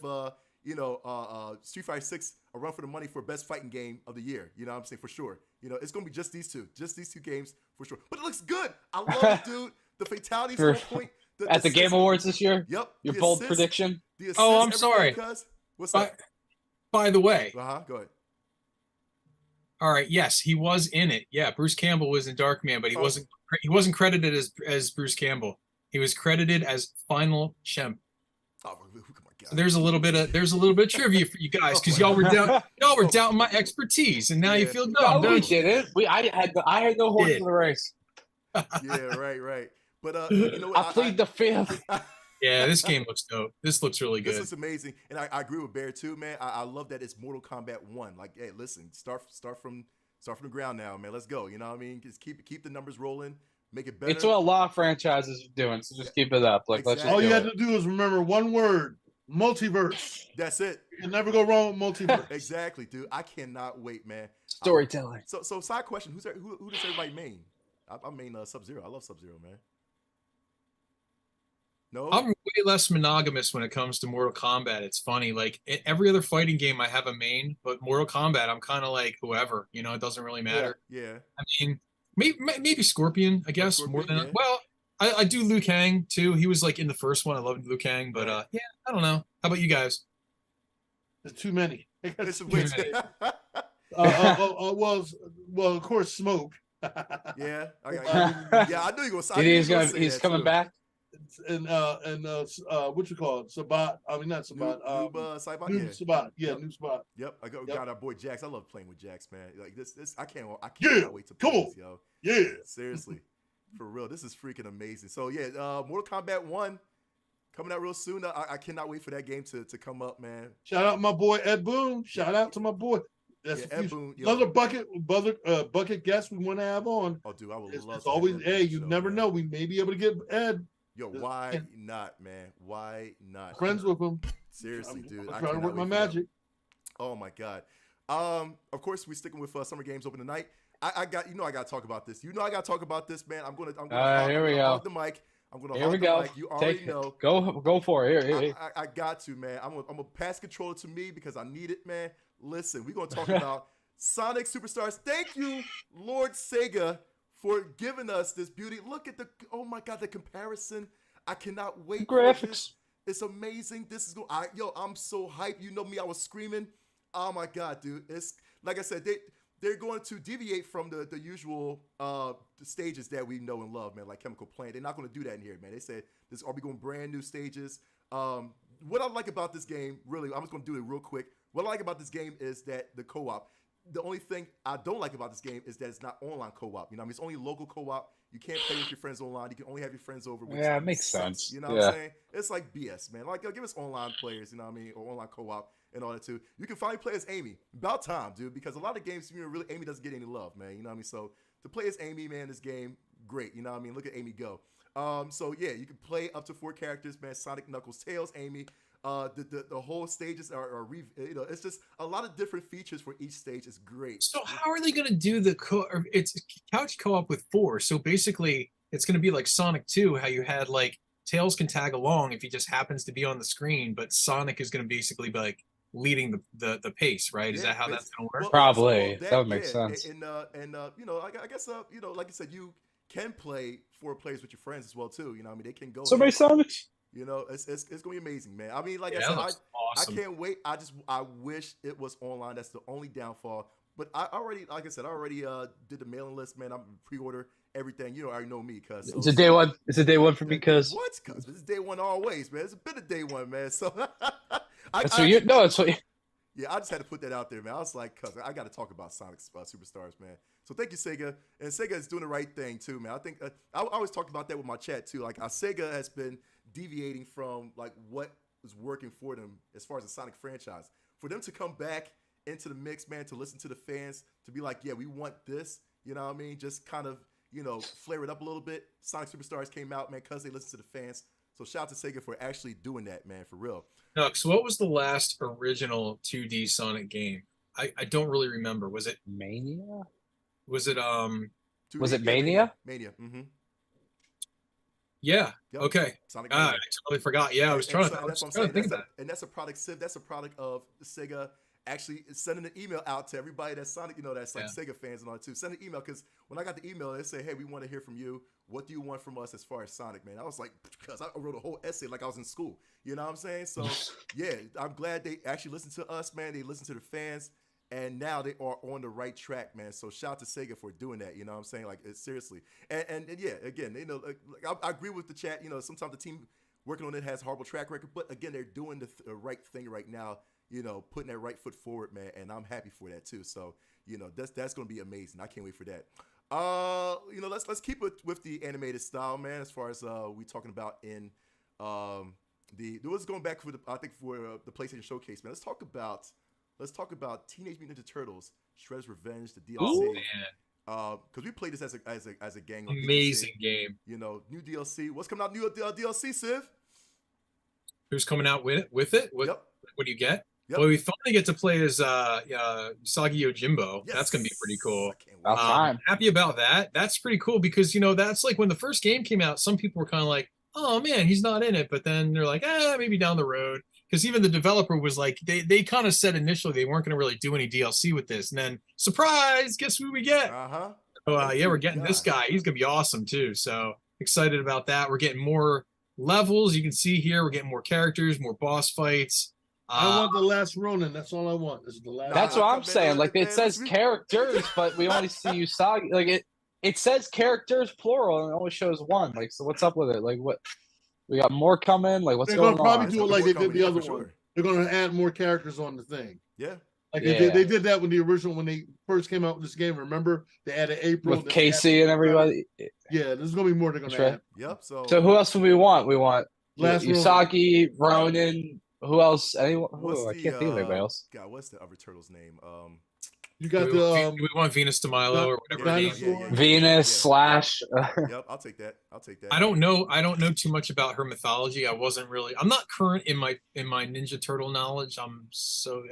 Street Fighter 6 a run for the money for best fighting game of the year. You know what I'm saying? For sure. It's going to be just these two games for sure. But it looks good. I love it, dude. The fatalities on point. At the Game Awards this year? Yep. Your the bold assists, prediction? the assists, Oh, I'm everything, sorry. cuz. What's up? By the way, Go ahead. all right, yes, he was in it. Yeah, Bruce Campbell was in Darkman, but he wasn't credited as Bruce Campbell. He was credited as Final Champ. Oh, come on, So there's a little bit of trivia for you guys because y'all were doubting my expertise, and now you feel dumb. No, we don't you? didn't. I had no horse in the race. Yeah, right. But you know what? I plead the fifth. Yeah, this game looks dope. This looks really good. This is amazing, and I agree with Bear too, man. I love that it's Mortal Kombat 1. Like, hey, listen, start from the ground now, man. Let's go. You know what I mean? Just keep the numbers rolling, make it better. It's what a lot of franchises are doing, so just keep it up. Like, let's just All you do have it. to do is remember one word: multiverse. That's it. You can never go wrong with multiverse. Exactly, dude. I cannot wait, man. Storytelling. So side question: who does everybody main? I main Sub-Zero. I love Sub-Zero, man. No. I'm way less monogamous when it comes to Mortal Kombat. It's funny, like every other fighting game, I have a main, but Mortal Kombat, I'm kind of like whoever. It doesn't really matter. Yeah. I mean, maybe Scorpion, I guess, more Scorpion, than yeah. well, I do Liu Kang too. He was like in the first one. I loved Liu Kang, but Right. yeah, I don't know. How about you guys? There's too many. It's way Well, of course, Smoke. Yeah. I Um, yeah, I knew you were You think he's coming back? and what you call it? Sabat. I mean, not Sabat. Saibot, New yeah. Sabat. Yeah, Yep. New Sabat. Yep, Yep. got our boy Jax. I love playing with Jax, man. Like this, I can't Yeah, wait to come play on. this, yo. Yeah. Seriously, for real, this is freaking amazing. So yeah, Mortal Kombat 1 coming out real soon. I cannot wait for that game to come up, man. Shout out my boy Ed Boon. Shout out to my boy. That's Yeah, Ed Boon, yo. another bucket guest we want to have on. Oh, dude, I would It's love. To have always, Ed hey, Boon you show, never man. know. We may be able to get Ed. Yo, why not, man? Why not? Friends with him. Seriously, dude. I'm I trying to cannot work my wait for that. magic. Oh my god. Of course we're sticking with Summer Games Open tonight. I got I got to talk about this. I got to talk about this, man. I'm gonna Here we go. hog the mic. I'm gonna Here hog we the go. mic. You already Take know. Go for it. Here. I got to, man. I'm gonna pass controller to me because I need it, man. Listen, we're gonna talk about Sonic Superstars. Thank you, Lord Sega, for giving us this beauty. Look at oh my god, the comparison. I cannot wait. Graphics. For this. It's amazing. This is I'm so hyped. You know me, I was screaming. Oh my god, dude. It's like I said, they're going to deviate from the usual the stages that we know and love, man, like Chemical Plant. They're not going to do that in here, man. They said this are we going brand new stages. What I like about this game, really, I'm just going to do it real quick. What I like about this game is that the co-op. The only thing I don't like about this game is that it's not online co-op. It's only local co-op. You can't play with your friends online. You can only have your friends over. Which Yeah, it makes sucks, sense. You know what I'm saying? It's like BS, man. Like, give us online players, or online co-op and all that too. You can finally play as Amy. About time, dude, because a lot of games, really, Amy doesn't get any love, man. You know what I mean? So to play as Amy, man, this game, great. You know what I mean? Look at Amy go. So yeah, you can play up to 4 characters, man. Sonic, Knuckles, Tails, Amy. The whole stages are it's just a lot of different features for each stage. It's great. So how are they going to do it's couch co-op with 4? So basically, it's going to be like Sonic 2, how you had like Tails can tag along if he just happens to be on the screen, but Sonic is going to basically be like leading the pace, right? Is that how that's going to work? Well, Probably. also, That would make sense. And I guess like you said, you can play 4 players with your friends as well too. You know, what I mean, they can go. So many Sonics. It's gonna be amazing, man. I mean, like Yeah, I said, awesome. I can't wait. I wish it was online. That's the only downfall. But I already did the mailing list, man. I'm pre-order everything. I already know me, cause It's a day one. It's a day one for me because. what? Cause this is day one always, man. It's been a day one, man. So That's what you. No, it's what. yeah, I just had to put that out there, man. I was like, cuz I got to talk about Sonic Superstars, man. So thank you, Sega. And Sega is doing the right thing, too, man. I think I always talked about that with my chat, too. Like, Sega has been deviating from, like, what was working for them as far as the Sonic franchise. For them to come back into the mix, man, to listen to the fans, to be like, yeah, we want this, you know what I mean? Just kind of, flare it up a little bit. Sonic Superstars came out, man, because they listened to the fans. So shout out to Sega for actually doing that, man, for real. So what was the last original 2D Sonic game? I don't really remember. Was it Mania? Was it Was it Mania? Mania. Mm-hmm. Yeah. Yep. Okay. Sonic I Mania. totally forgot. Yeah, I was trying to That's what I'm trying saying. to think of that. And that's a product, Civ. That's a product of Sega actually sending an email out to everybody that's Sonic, that's like Sega fans and all that too. Send an email because when I got the email, they say, "Hey, we want to hear from you. What do you want from us as far as Sonic, man?" I was like, because I wrote a whole essay like I was in school. You know what I'm saying? So yeah, I'm glad they actually listened to us, man. They listened to the fans. And now they are on the right track, man. So shout out to Sega for doing that. You know what I'm saying? Like, seriously. And yeah, again, I agree with the chat. Sometimes the team working on it has a horrible track record. But again, they're doing the right thing right now, putting that right foot forward, man. And I'm happy for that, too. So, that's going to be amazing. I can't wait for that. Let's keep it with the animated style, man, as far as we talking about in what's going back for the PlayStation Showcase, man. Let's talk about Teenage Mutant Ninja Turtles: Shredder's Revenge, the DLC. Oh man, because we played this as a gang. Amazing game. New DLC. What's coming out? New DLC, Civ. Who's coming out with it? What do you get? Yep. Well, we finally get to play as Usagi Yojimbo. Yes. That's gonna be pretty cool. About time. Happy about that. That's pretty cool because that's like when the first game came out. Some people were kind of like, oh man, he's not in it. But then they're like, maybe down the road. Because even the developer was like, they kind of said initially they weren't going to really do any DLC with this. And then, surprise, guess who we get? Uh-huh. So, yeah, we're getting this guy. He's going to be awesome, too. So excited about that. We're getting more levels. You can see here, we're getting more characters, more boss fights. I want the last Ronin. That's all I want. This is the last. That's what I'm man, saying. Like man, it says characters, but we only see Usagi. Like it says characters plural and it only shows one. Like, so what's up with it? Like what? We got more coming. Like what's They're going gonna probably on? do it like they did the other for one. sure. They're gonna add more characters on the thing. Yeah. Like Yeah. they did that when they first came out with this game. Remember, they added April With Casey and everybody. Yeah, there's gonna be more they're gonna That's right. add. Yep. So who else do we want? We want Last Usagi, Ronin. Who else? Anyone? What's I can't think of anybody else. God, what's the other turtle's name? You got Do the we want Venus de Milo or whatever her name is. dinosaur. Venus slash. Yep, I'll take that. I don't know too much about her mythology. I'm not current in my Ninja Turtle knowledge. I'm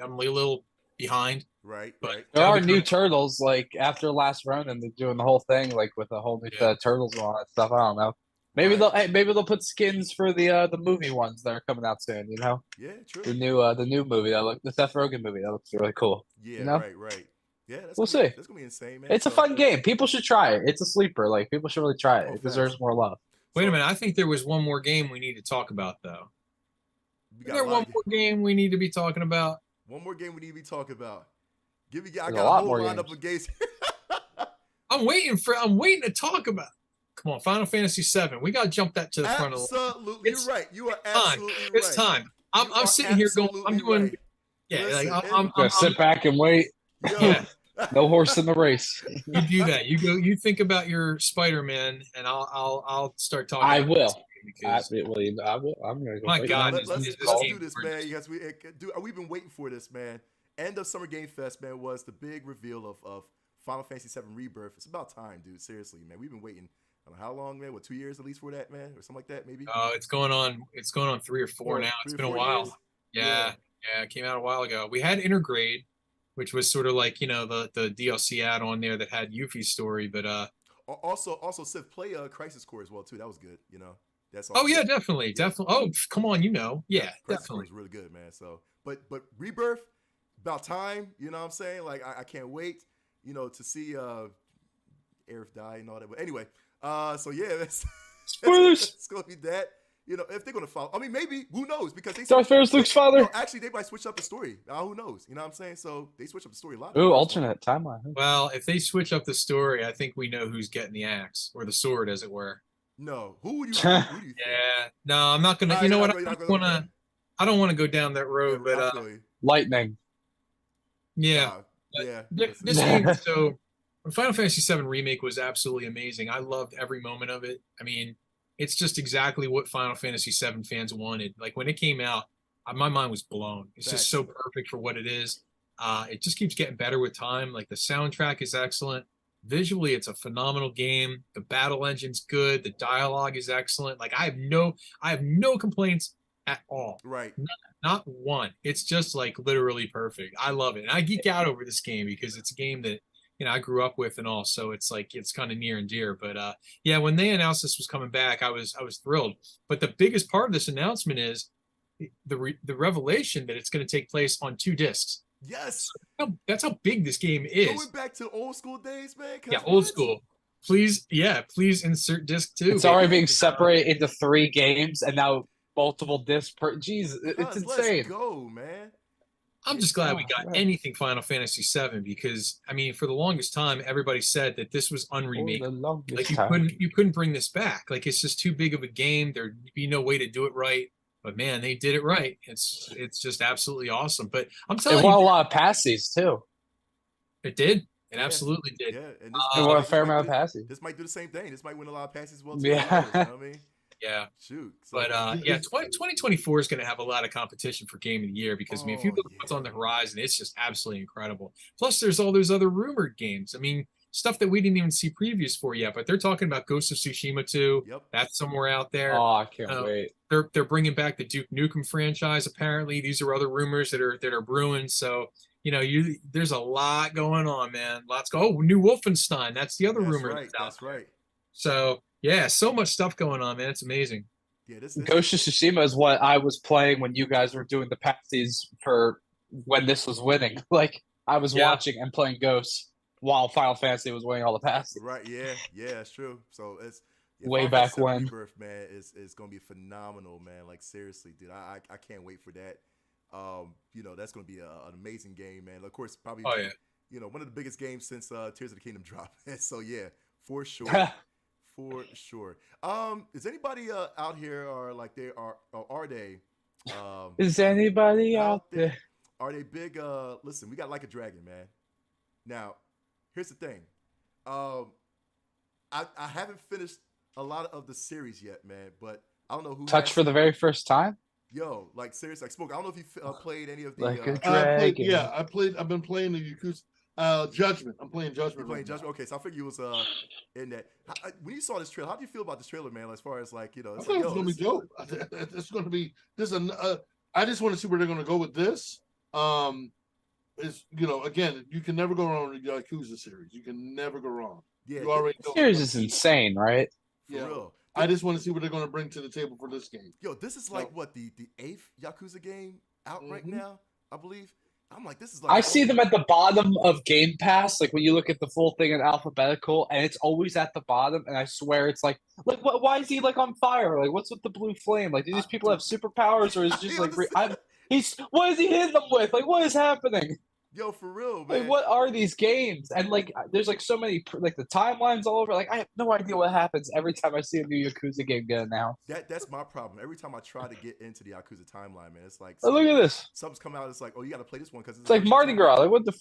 a little behind. Right. But Right. There are new turtles. Like after Last Ronin, they're doing the whole thing like with a whole new set of turtles and all that stuff. I don't know. Maybe they'll put skins for the movie ones that are coming out soon. You know, Yeah. True. the new movie the Seth Rogen movie that looks really cool. Yeah. You know? Right. Yeah. We'll see. That's gonna be insane, man. It's a fun game. People should try it. It's a sleeper. Like people should really try it. Oh, It deserves more love. Wait a minute. I think there was one more game we need to talk about though. Is there one more game we need to be talking about? One more game we need to be talking about. I There's got a lot a whole more lineup of games. I'm waiting to talk about. Come on, Final Fantasy VII. We got to jump that to the front of the line. Absolutely, you're right. You are Time. absolutely right. It's time. I'm sitting here going. I'm doing. Right. Yeah, Listen, like I'm Gonna sit back and wait. Yo, Yeah. No horse in the race. You do that. You go. You think about your Spider-Man, and I'll start talking. I about will. this game because I will. I'm gonna go. My wait. God. let's This do game this, is man. Yes, we've been waiting for this, man. End of Summer Game Fest, man, was the big reveal of Final Fantasy VII Rebirth. It's about time, dude. Seriously, man. We've been waiting. I don't know how long, man? What, 2 years at least for that, man, or something like that, maybe? it's going on 3 or 4 now. It's been a while. Years? Yeah, it came out a while ago. We had Intergrade, which was sort of like the DLC add-on there that had Yuffie's story, but Also, Sith play Crisis Core as well too. That was good, you know. That's oh yeah, good. definitely. Oh, come on, yeah, Crisis Core definitely. was really good, man. So, but Rebirth, about time, you know what I'm saying? Like I can't wait, to see Aerith die and all that. But anyway, so yeah, that's Spoilers. it's gonna be that. If they're gonna follow, I mean, maybe who knows? Because they Darth Vader's Luke's father. No, actually, they might switch up the story. Who knows? You know what I'm saying? So they switch up the story a lot. Ooh, alternate timeline. Well, if they switch up the story, I think we know who's getting the axe or the sword, as it were. No, who do you think? Yeah, no, I'm not gonna. Nah, You know you're what? not gonna- I don't want to go down that road, Yeah, but I feel you. Lightning. yeah. Yeah. This listen. game, so Final Fantasy VII Remake was absolutely amazing. I loved every moment of it. I mean, it's just exactly what Final Fantasy VII fans wanted. Like when it came out, my mind was blown. It's just so perfect for what it is. It just keeps getting better with time. Like the soundtrack is excellent. Visually, it's a phenomenal game. The battle engine's good. The dialogue is excellent. Like I have no complaints at all. Right. Not one. It's just like literally perfect. I love it. And I geek out over this game because it's a game that, I grew up with and all. So it's like, it's kind of near and dear. But yeah, when they announced this was coming back, I was thrilled. But the biggest part of this announcement is the revelation that it's going to take place on 2 discs. Yes. That's how big this game is. Going back to old school days, man. Yeah, old school. Please insert disc 2. It's already being separated into 3 games and now multiple discs per. Jeez, it's insane. Let's go, man. I'm just glad we got anything Final Fantasy VII because I mean, for the longest time, everybody said that this was unremake. Like you couldn't bring this back. Like it's just too big of a game. There'd be no way to do it right. But man, they did it right. It's just absolutely awesome. But I'm telling you, it won a lot of passes too. It did. It absolutely did. Yeah, and It won a fair amount of passes. This might do the same thing. This might win a lot of passes as well. Too, Yeah. you know what I mean? Yeah. Shoot. But yeah, 2024 is going to have a lot of competition for Game of the Year because I mean, if you look at what's on the horizon, it's just absolutely incredible. Plus, there's all those other rumored games. I mean, stuff that we didn't even see previews for yet, but they're talking about Ghost of Tsushima 2. Yep. That's somewhere out there. Oh, I can't wait. They're bringing back the Duke Nukem franchise. Apparently, these are other rumors that are brewing. So there's a lot going on, man. Lots go. Oh, new Wolfenstein. That's the other rumor. Right. That's right. So yeah, so much stuff going on, man. It's amazing. Yeah, this Ghost of Tsushima is what I was playing when you guys were doing the pasties for when this was winning. Like I was Yeah. watching and playing Ghosts while Final Fantasy was winning all the pasties. right. Yeah, yeah, that's true. So it's Way Final Fantasy back VII when. Rebirth, man, is gonna be phenomenal, man. Like seriously, dude, I can't wait for that. That's gonna be an amazing game, man. Of course, probably Oh yeah. one of the biggest games since Tears of the Kingdom dropped. So yeah, for sure. For sure. Is anybody out here or like they are they Is anybody out there? Are they big listen, we got Like a Dragon, man. Now, here's the thing. I haven't finished a lot of the series yet, man, but I don't know who Touch has. for the very first time? Yo, like seriously, like Smoke. I don't know if you played any of the. Like a I've dragon. I've been playing the Yakuza Judgment. I'm playing you're Judgment. playing Right Judgment. Okay, so I figured you was in that. When you saw this trailer, how do you feel about this trailer, man? As far as like I it's thought like, it was gonna be dope. It's gonna be this. I just want to see where they're gonna go with this. Is again, you can never go wrong with the Yakuza series. You can never go wrong. Yeah, You already The know. series is insane, right? for real. I just want to see what they're going to bring to the table for this game. Yo, this is like what the 8th Yakuza game out right now, I believe. I'm like, this is like I see them at the bottom of Game Pass, like when you look at the full thing in alphabetical, and it's always at the bottom. And I swear, it's like what? Why is he like on fire? Like, what's with the blue flame? Like, do these people have superpowers, or is it just like what is he hitting them with? Like, what is happening? Yo, for real, man. Like, what are these games? And like, there's like so many like the timelines all over. Like, I have no idea what happens every time I see a new Yakuza game get announced. That's my problem. Every time I try to get into the Yakuza timeline, man, it's like Oh, look at this. something's come out. It's like, oh, you got to play this one because It's like Mardi Gras. Like, what the?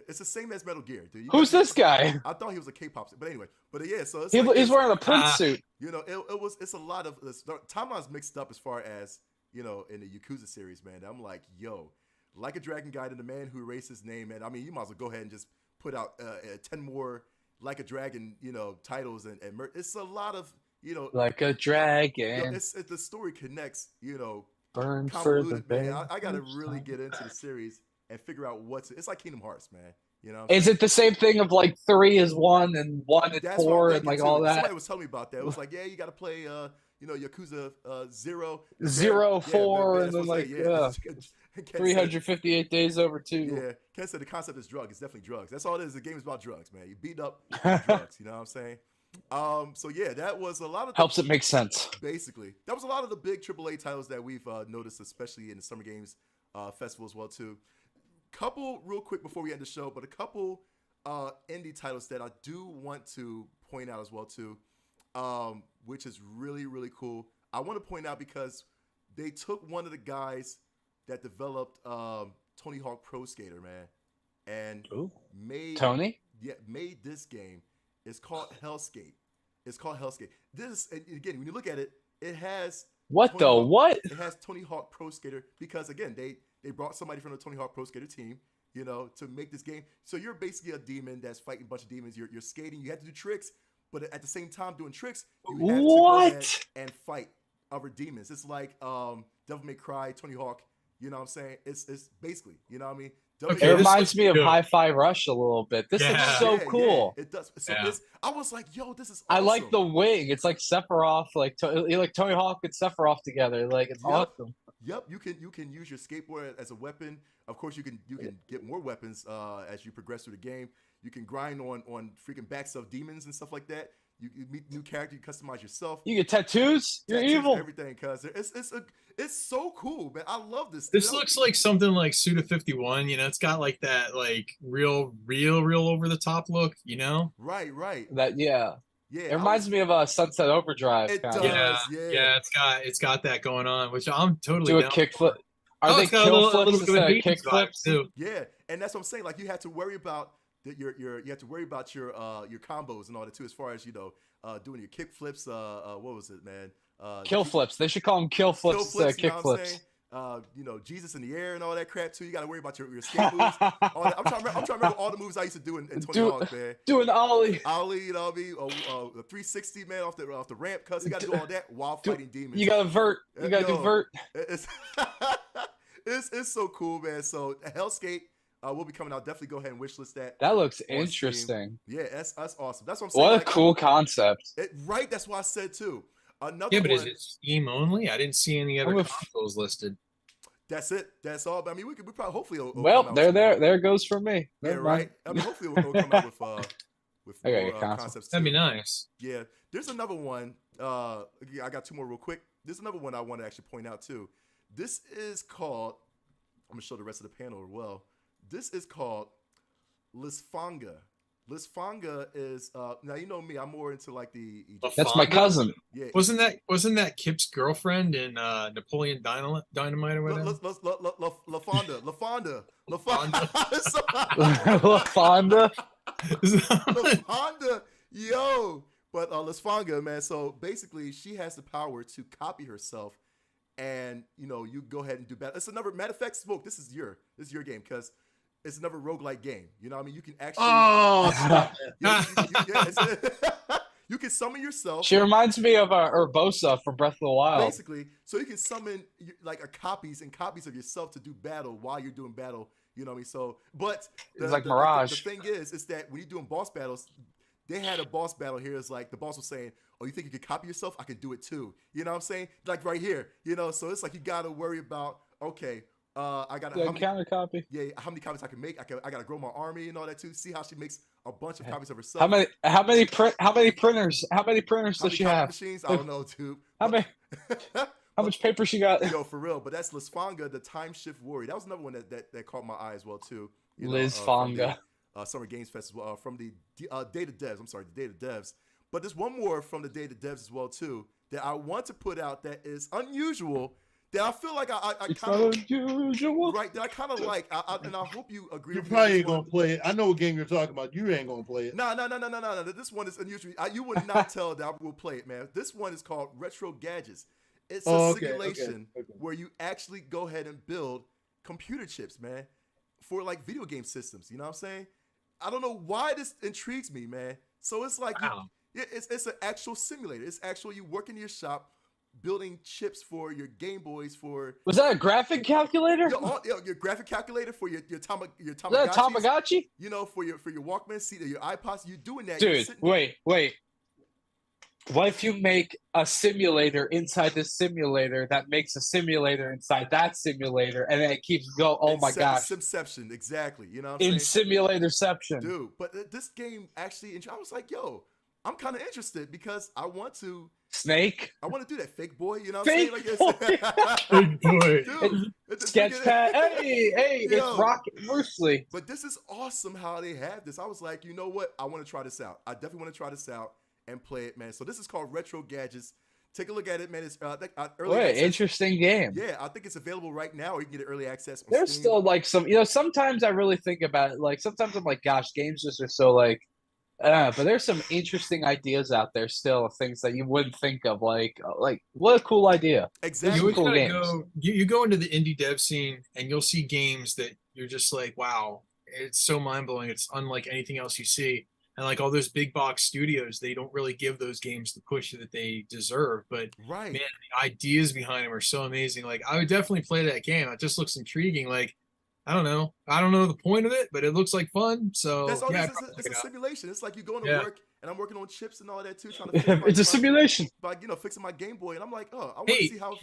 It's the same as Metal Gear, dude. Who's this guy? I thought he was a K-pop, but anyway. But yeah, so it's He's wearing a Prince suit. It's a lot of timelines mixed up as far as in the Yakuza series, man. I'm like, yo. Like a Dragon Guide and the man who erased his name, man. I mean, you might as well go ahead and just put out 10 more Like a Dragon, titles and it's a lot of, Like a dragon. The story connects, Burn for the convoluted, man. band. I got to really get into the series and figure out it's like Kingdom Hearts, man. Is it the same thing of like 3 is 1 and 1 is That's 4 what I'm and like thinking, all too. that? Somebody was telling me about that. It was like, yeah, you got to play, Yakuza 0, 0, 4, man, and then like 358 days over 2. Yeah, Ken said the concept is drug. It's definitely drugs. That's all it is. The game is about drugs, man. You beat up drugs. You know what I'm saying? So yeah, that was a lot of Helps it make sense. Basically, that was a lot of the big AAA titles that we've noticed, especially in the Summer Games Festival as well too. Couple real quick before we end the show, but a couple indie titles that I do want to point out as well too, which is really really cool. I want to point out because they took one of the guys that developed Tony Hawk Pro Skater, man, and made this game. It's called Hellskate. This, again, when you look at it, it has what the what? It has Tony Hawk Pro Skater because again, they brought somebody from the Tony Hawk Pro Skater team, to make this game. So you're basically a demon that's fighting a bunch of demons. You're skating. You have to do tricks, but at the same time doing tricks, you have to go ahead and fight other demons. It's like Devil May Cry, Tony Hawk. You know what I'm saying? It's basically, you know what I mean? It reminds me of Hi-Fi Rush a little bit. This looks so cool. Yeah, it does. So I was like, yo, this is awesome. I like the wing. It's like Sephiroth, like Tony Hawk and Sephiroth together. Like it's awesome. Yep, you can use your skateboard as a weapon. Of course, you can get more weapons as you progress through the game. You can grind on freaking backs of demons and stuff like that. You meet new character, you customize yourself. You get tattoos. You're evil. Everything, cuz it's so cool, man. I love this. This looks like something like Suda 51. It's got like that like real over the top look. Right. Yeah. It reminds me of Sunset Overdrive. It does. Yeah. It's got that going on, which I'm totally do a down kickflip. for. Are they kill flips instead of kick flips too? Yeah, and that's what I'm saying. Like you have to worry about you have to worry about your combos and all that too, as far as doing your kick flips. What was it, man? Kill flips. They should call them kill flips instead of kick flips. Jesus in the air and all that crap too. You got to worry about your skate moves. All that. I'm trying to remember all the moves I used to do in Tony Hawk, man. Do an ollie. You know what I mean? The 360, man, off the ramp. Cause you got to do all that while fighting demons. You got to vert. You got to do vert. It's so cool, man. So Hellskate will be coming out. Definitely go ahead and wishlist that. That looks interesting. Yeah, that's awesome. That's what I'm saying. What a cool concept. Right, that's what I said too. Another Yeah, but is one. it Steam only? I didn't see any other with- consoles listed. That's it. That's all. But I mean, we probably hopefully it'll come Well, out there, some more. there goes for me. Yeah, Never right. mind. I mean, hopefully it'll come out with I got more a console. concepts too. That'd be nice. Yeah, there's another one. I got two more real quick. There's another one I want to actually point out too. This is called. I'm gonna show the rest of the panel as well. This is called Lisfanga. Lisfanga is now you know me. I'm more into like the That's my Fonda? cousin. yeah. Wasn't that Kip's girlfriend in Napoleon Dynamite or whatever? LaFonda. Fonda. LaFonda, yo. But Lisfanga, man. So basically, she has the power to copy herself, and you go ahead and do battle. It's another matter of fact, Smoke. This is your game because it's another roguelike game. You know what I mean? You can actually. Oh, stop You can summon yourself. She reminds me of Urbosa from Breath of the Wild. Basically, so you can summon like copies of yourself to do battle while you're doing battle. You know what I mean? So, but It's like Mirage. The thing is that when you're doing boss battles, they had a boss battle here. It's like the boss was saying, "Oh, you think you can copy yourself? I can do it too." You know what I'm saying? Like right here. So it's like you got to worry about. Okay, I got Yeah, counter copy. Yeah, how many copies I can make? I got to grow my army and all that too. See how she makes a bunch of copies of herself. How many printers does she copy have? Machines? I don't know, dude. How much paper she got? Yo, for real. But that's Lisfanga, the Time Shift Warrior. That was another one that caught my eye as well too. Lisfanga. Summer Games Fest as well, from the Data Devs. I'm sorry, the Data Devs. But there's one more from the Data Devs as well too that I want to put out that is unusual. That I feel like I kind of unusual. right. That I kind of like. And I hope you agree. You with probably me ain't gonna play it. I know what game you're talking about. You ain't gonna play it. No. This one is unusual. You would not tell that I will play it, man. This one is called Retro Gadgets. It's a simulation where you actually go ahead and build computer chips, man, for like video game systems. You know what I'm saying? I don't know why this intrigues me, man. So it's like, it's an actual simulator. It's actual, you work in your shop building chips for your Game Boys for. Was that a graphic calculator? Your graphic calculator for your Tamagotchi. Was that a Tamagotchi? For your Walkman, your iPods. You're doing that. Dude, wait. What if you make a simulator inside this simulator that makes a simulator inside that simulator, and then it keeps going? Oh my gosh! Simception, exactly. You know what I'm saying? Simulatorception, dude. But this game actually, I was like, yo, I'm kind of interested because I want to. Snake. I want to do that, fake boy. You know what fake I'm saying? Fake boy. Dude, Sketchpad. Hey, it's Rocket Bruce Lee. But this is awesome how they have this. I was like, you know what? I want to try this out. I definitely want to try this out and play it, man. So this is called Retro Gadgets. Take a look at it, man. It's early access. Interesting game. Yeah, I think it's available right now, or you can get it early access. There's Steam. still like some, sometimes I really think about it. Like sometimes I'm like, gosh, games just are so like, but there's some interesting ideas out there still of things that you wouldn't think of. Like what a cool idea. Exactly. You always cool gotta games. go. You go into the indie dev scene and you'll see games that you're just like, wow, it's so mind blowing. It's unlike anything else you see. And like all those big box studios, they don't really give those games the push that they deserve. But right, man, the ideas behind them are so amazing. Like I would definitely play that game. It just looks intriguing. Like I don't know the point of it, but it looks like fun. So that's all. Yeah, it's a simulation. It's like you going to work, and I'm working on chips and all that too, trying to. It's a simulation. By fixing my Game Boy, and I'm like, oh, I want hey, to see how. Can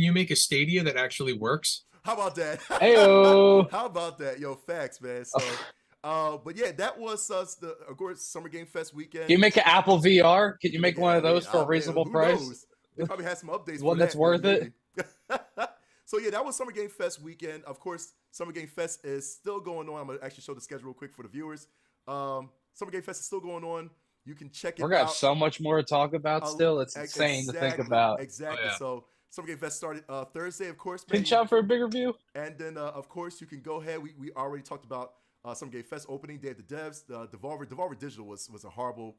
you make a Stadia that actually works? How about that? Heyo. How about that? Yo, facts, man. So. But yeah, that was of course Summer Game Fest weekend. Can you make an Apple VR? Can you make one of those for a reasonable price? Knows? They probably had some updates. One that's worth it. So yeah, that was Summer Game Fest weekend. Of course, Summer Game Fest is still going on. I'm gonna actually show the schedule real quick for the viewers. Summer Game Fest is still going on. You can check it out. We're gonna have so much more to talk about still. It's insane to think about. Exactly. Oh, yeah. So Summer Game Fest started Thursday, of course. Pinch out for a bigger view. And then of course you can go ahead. We already talked about Summer Game Fest opening day of the devs. Devolver Digital was a horrible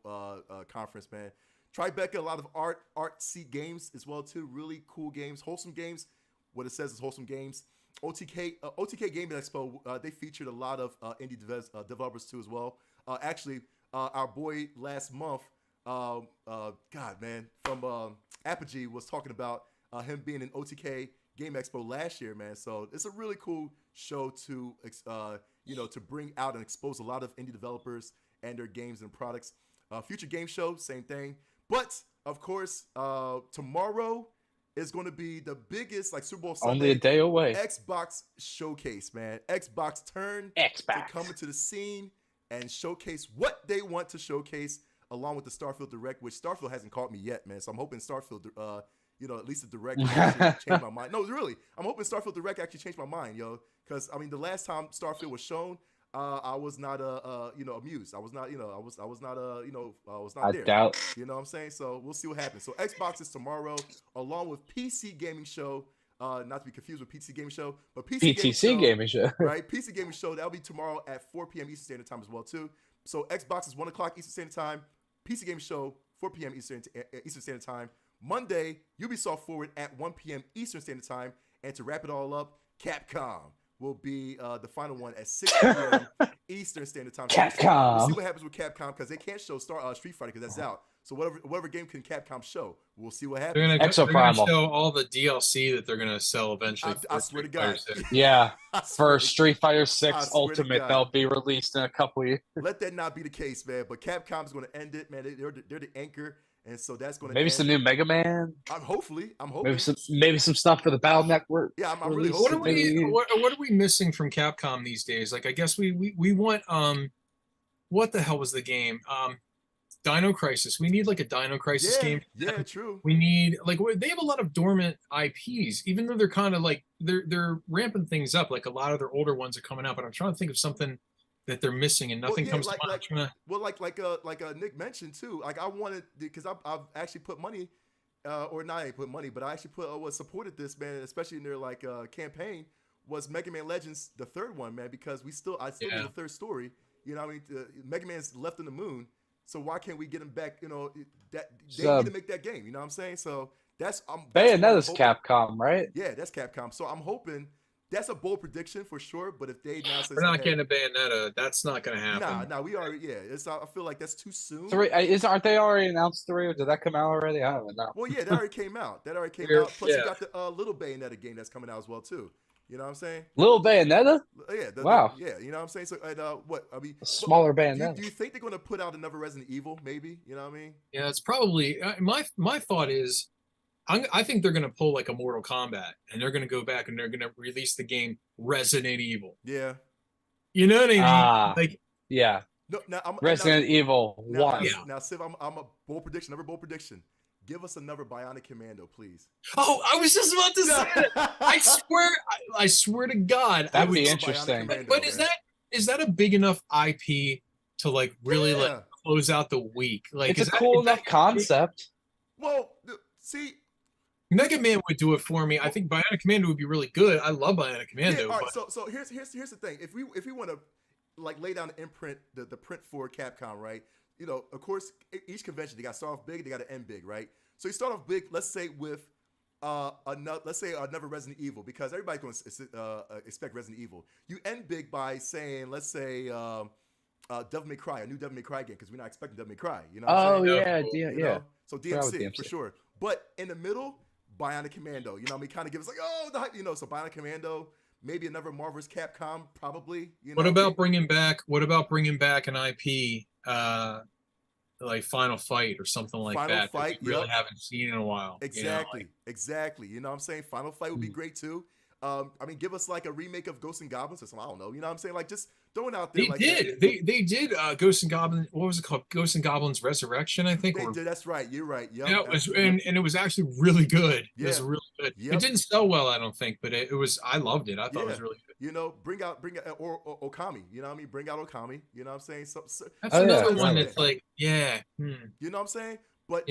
conference, man. Tribeca, a lot of artsy games as well too. Really cool games, wholesome games. What it says is wholesome games. OTK Gaming Expo, they featured a lot of indie developers too as well. Actually, our boy last month, from Apogee was talking about him being in OTK Game Expo last year, man. So it's a really cool show to to bring out and expose a lot of indie developers and their games and products. Future Game Show, same thing. But of course, tomorrow is going to be the biggest, like, Super Bowl Sunday. Only a day away. Xbox showcase, man. Xbox turn Xbox to come into the scene and showcase what they want to showcase, along with the Starfield Direct, which Starfield hasn't caught me yet, man. So I'm hoping Starfield, at least the Direct actually changed my mind. No, really, I'm hoping Starfield Direct actually changed my mind, yo. Because I mean, the last time Starfield was shown, I was not amused. I was not, I was not there. I doubt. You know what I'm saying? So we'll see what happens. So Xbox is tomorrow, along with PC Gaming Show. Not to be confused with PC Gaming Show, but PTC Gaming Show. Right? PC Gaming Show, that'll be tomorrow at 4 p.m. Eastern Standard Time as well, too. So Xbox is 1 o'clock Eastern Standard Time. PC Gaming Show, 4 p.m. Eastern Standard Time. Monday, Ubisoft Forward at 1 p.m. Eastern Standard Time. And to wrap it all up, Capcom will be the final one at 6 p.m. Eastern Standard Time. Capcom. We'll see what happens with Capcom, because they can't show Street Fighter because that's out. So whatever game can Capcom show, we'll see what happens. They're Exo gonna Primal. show all the DLC that they're gonna sell eventually. I swear to God. Yeah, I swear for to- Street Fighter I 6 swear to Ultimate, God. they'll be released in a couple years. Let that not be the case, man. But Capcom's going to end it, man. They're the anchor, and so that's going to Maybe some new Mega Man. I'm hoping. Maybe some stuff for the Battle Network. Yeah, I'm really release. What are hoping. what are we missing from Capcom these days? Like, I guess we want what the hell was the game? Dino Crisis. We need like a Dino Crisis game. Yeah, true. We need they have a lot of dormant IPs, even though they're kind of like they're ramping things up. Like a lot of their older ones are coming out, but I'm trying to think of something that they're missing and nothing comes to mind. Like Nick mentioned too. Like I wanted, because I've actually put money, or not I ain't put money, but I actually supported this, man, especially in their campaign, was Mega Man Legends, the third one, man, because I still need the third story. You know what I mean? Mega Man's left on the moon. So why can't we get him back? You know, that they need to make that game. You know what I'm saying? So that's Bayonetta's Capcom, right? Yeah, that's Capcom. So I'm hoping that's a bold prediction for sure. But if they now say we're not getting a Bayonetta, that's not going to happen. Nah, we already I feel like that's too soon. Aren't they already announced 3, or did that come out already? I don't know. Well, yeah, that already came out. Plus, you got the little Bayonetta game that's coming out as well too. You know what I'm saying? Little Bayonetta? Yeah. Wow. You know what I'm saying? So, smaller Bayonetta. Do you think they're going to put out another Resident Evil? Maybe. You know what I mean? Yeah, it's probably my thought is, I think they're going to pull like a Mortal Kombat, and they're going to go back and they're going to release the game Resident Evil. Yeah. You know what I mean? Yeah. No, Resident Evil 1. Now, Civ, I'm a bold prediction. Another bold prediction. Give us another Bionic Commando, please. Oh, I was just about to say it. I swear to God, that'd be interesting. But is that a big enough IP to really close out the week? Like, it's a cool enough concept. Well, see, Mega Man would do it for me. I think Bionic Commando would be really good. I love Bionic Commando. Yeah, all right, so here's the thing. If we want to lay down the imprint, the print for Capcom, right? You know, of course, each convention, they got to start off big, they got to end big, right? So you start off big, let's say with another Resident Evil, because everybody's going to expect Resident Evil. You end big by saying, let's say, Devil May Cry, a new Devil May Cry game, because we're not expecting Devil May Cry. You know what I'm saying? Yeah. So DMC, for sure. But in the middle, Bionic Commando. You know what I mean? Kind of give us the hype, so Bionic Commando. Maybe another Marvel's Capcom, probably. What about bringing back an IP, like Final Fight or something like that? Final Fight, that we really haven't seen in a while. Exactly. You know what I'm saying? Final Fight would be great too. I mean, give us like a remake of Ghosts and Goblins or something. I don't know. You know what I'm saying? Like, just throwing out there. They did Ghosts and Goblins. What was it called? Ghosts and Goblins Resurrection, I think. They did. That's right. You're right. Yep. Yeah, it was, and it was actually really good. Yeah. It was really good. Yep. It didn't sell well, I don't think, but it was. I loved it. I thought it was really good. You know, bring out or Okami. You know what I mean? Bring out Okami. You know what I'm saying? That's another one that's like, yeah. You know what I'm saying? But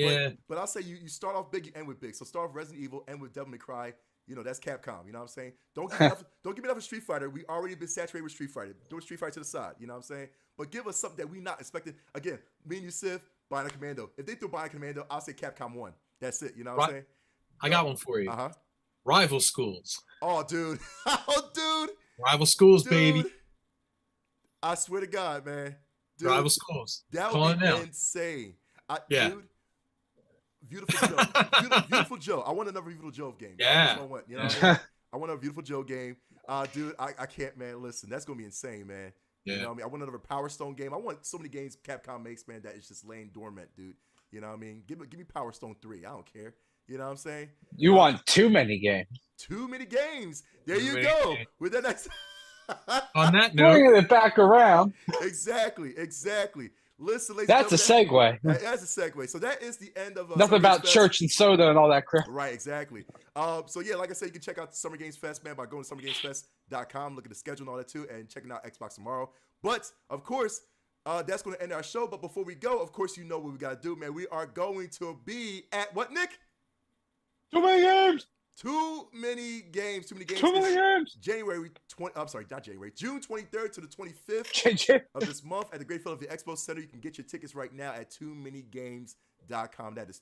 I'll say you start off big, you end with big. So start off Resident Evil, end with Devil May Cry. You know, that's Capcom. You know what I'm saying? Don't give me enough Street Fighter. We already been saturated with Street Fighter. Throw Street Fighter to the side. You know what I'm saying? But give us something that we not expecting. Again, me and you, Civ, Bionic Commando. If they throw Bionic Commando, I'll say Capcom 1. That's it. You know what I'm saying? I got one for you. Rival Schools. Oh, dude. Rival Schools, baby. I swear to God, man. Dude, Rival Schools. That would be insane. Dude, Beautiful Joe. Beautiful Joe. I want another Beautiful Joe game. Yeah. You know what I mean? I want a Beautiful Joe game. Dude, I can't, man. Listen, that's going to be insane, man. Yeah. You know what I mean? I want another Power Stone game. I want so many games Capcom makes, man, that is just laying dormant, dude. You know what I mean? Give me Power Stone 3. I don't care. You know what I'm saying? You want too many games. Too many games. There Too you many go. games. With that next. On that note, Bringing it back around. Exactly. Listen, ladies That's a and gentlemen, segue. that's a segue. So that is the end of Nothing Summer about Games Fest. church and soda and all that crap. Right, exactly. So yeah, like I said, you can check out Summer Games Fest, man, by going to summergamesfest.com, look at the schedule and all that too, and checking out Xbox tomorrow. But of course, that's going to end our show. But before we go, of course, you know what we got to do, man. We are going to be at what, Nick? Too many games. Too many games. Too many games. June 23rd to the 25th JJ. of this month at the Great Philadelphia Expo Center. You can get your tickets right now at toomanygames.com. That is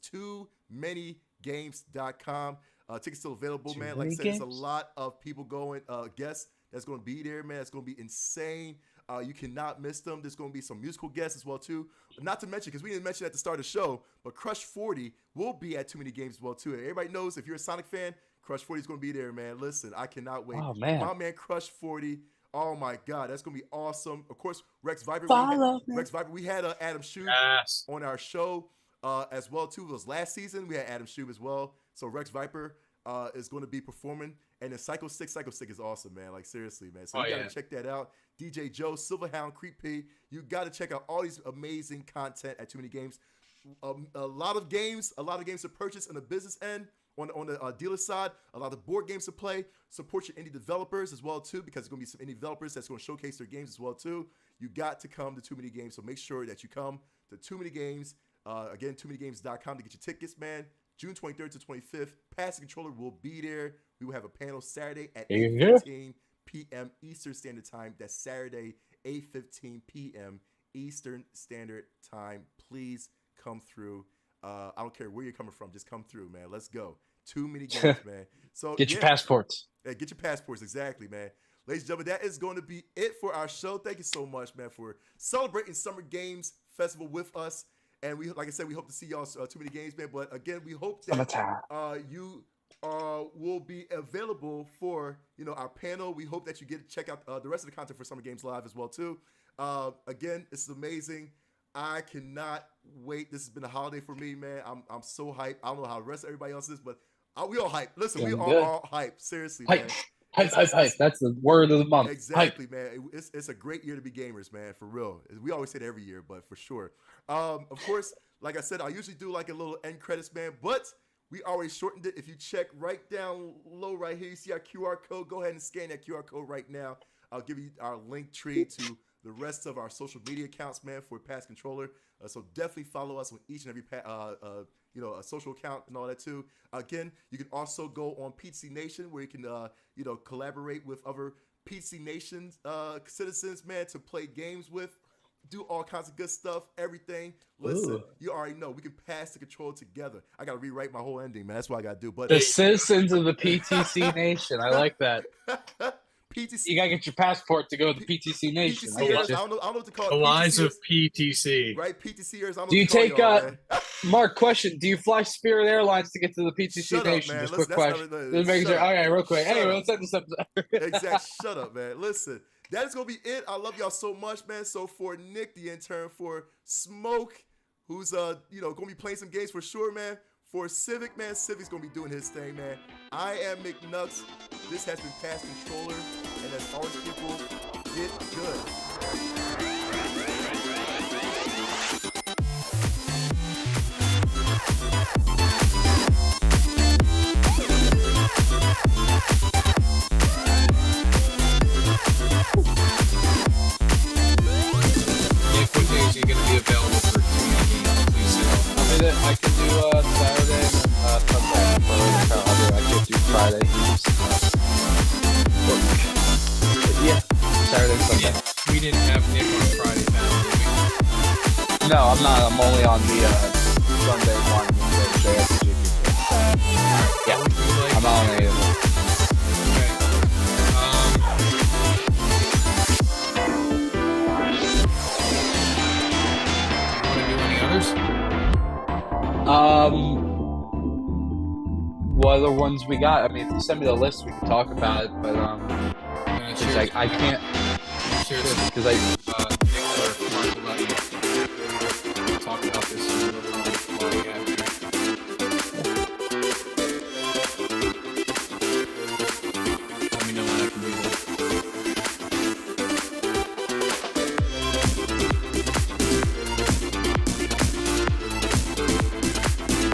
toomanygames.com. Tickets still available, man. Like I said, there's a lot of people going, guests that's going to be there, man. It's going to be insane. You cannot miss them. There's going to be some musical guests as well, too. Not to mention, because we didn't mention at the start of the show, but Crush 40 will be at Too Many Games as well, too. Everybody knows if you're a Sonic fan, Crush 40 is going to be there, man. Listen, I cannot wait. Oh, man. My man, Crush 40. Oh, my God. That's going to be awesome. Of course, Rex Viper. We had Adam Shube on our show as well, too. It was last season. We had Adam Shube as well. So Rex Viper is going to be performing. And then Psycho Stick is awesome, man. Like, seriously, man. So you got to check that out. DJ Joe, Silverhound, Creep P. You got to check out all these amazing content at Too Many Games. A lot of games to purchase on the business end, on the dealer side. A lot of board games to play. Support your indie developers as well, too, because there's going to be some indie developers that's going to showcase their games as well, too. You got to come to Too Many Games, so make sure that you come to Too Many Games. Again, toomanygames.com to get your tickets, man. June 23rd to 25th. Pass the Controller will be there. We will have a panel Saturday at 8:15 p.m. Eastern Standard Time. That's Saturday, 8:15 p.m. Eastern Standard Time. Please come through. I don't care where you're coming from. Just come through, man. Let's go. Too Many Games, man. So get your passports. Yeah, get your passports. Exactly, man. Ladies and gentlemen, that is going to be it for our show. Thank you so much, man, for celebrating Summer Games Festival with us. And we, like I said, we hope to see y'all Too Many Games, man. But again, we hope that you will be available for our panel. We hope that you get to check out the rest of the content for Summer Games Live as well too. Again, this is amazing. I cannot wait. This has been a holiday for me, man. I'm so hyped. I don't know how the rest of everybody else is, but we all hyped. Listen, we are all hyped. Seriously, man. Hype. That's the word of the month. Exactly, man. It's a great year to be gamers, man, for real. We always say that every year, but for sure. Of course, like I said, I usually do like a little end credits, man, but we always shortened it. If you check right down low right here, you see our QR code. Go ahead and scan that QR code right now. I'll give you our link tree to the rest of our social media accounts, man, for Pass Controller. So definitely follow us on each and every a social account and all that too. Again, you can also go on PTC Nation where you can collaborate with other PTC Nation citizens, man, to play games with. Do all kinds of good stuff, everything. Listen, you already know we can pass the control together. I gotta rewrite my whole ending, man. That's what I gotta do. But the citizens of the PTC Nation, I like that. PTC, you gotta get your passport to go to the PTC Nation. PTCers, I don't know what to call it. The lines of PTC, right? PTCers. Do you take Mark? Question: do you fly Spirit Airlines to get to the PTC Nation? Just quick question. Just making sure. Okay, real quick. Anyway, let's end this episode. Exactly. Shut up, man. Listen. That is going to be it. I love y'all so much, man. So for Nick, the intern, for Smoke, who's going to be playing some games for sure, man. For Civic, man, Civic's going to be doing his thing, man. I am McNucks. This has been Pass Controller. And as always, people, get good. Nick, what days are you going to be available for Too Many Games? Please say. I can do Saturday and Sunday. I can't do Friday. Yeah, Saturday and Sunday. We didn't have Nick on Friday now, did we? No, I'm not. I'm only on the Sunday one. Yeah, I'm not on any of them. What other ones we got? I mean, if you send me the list, we can talk about it. But I can't. Seriously, Because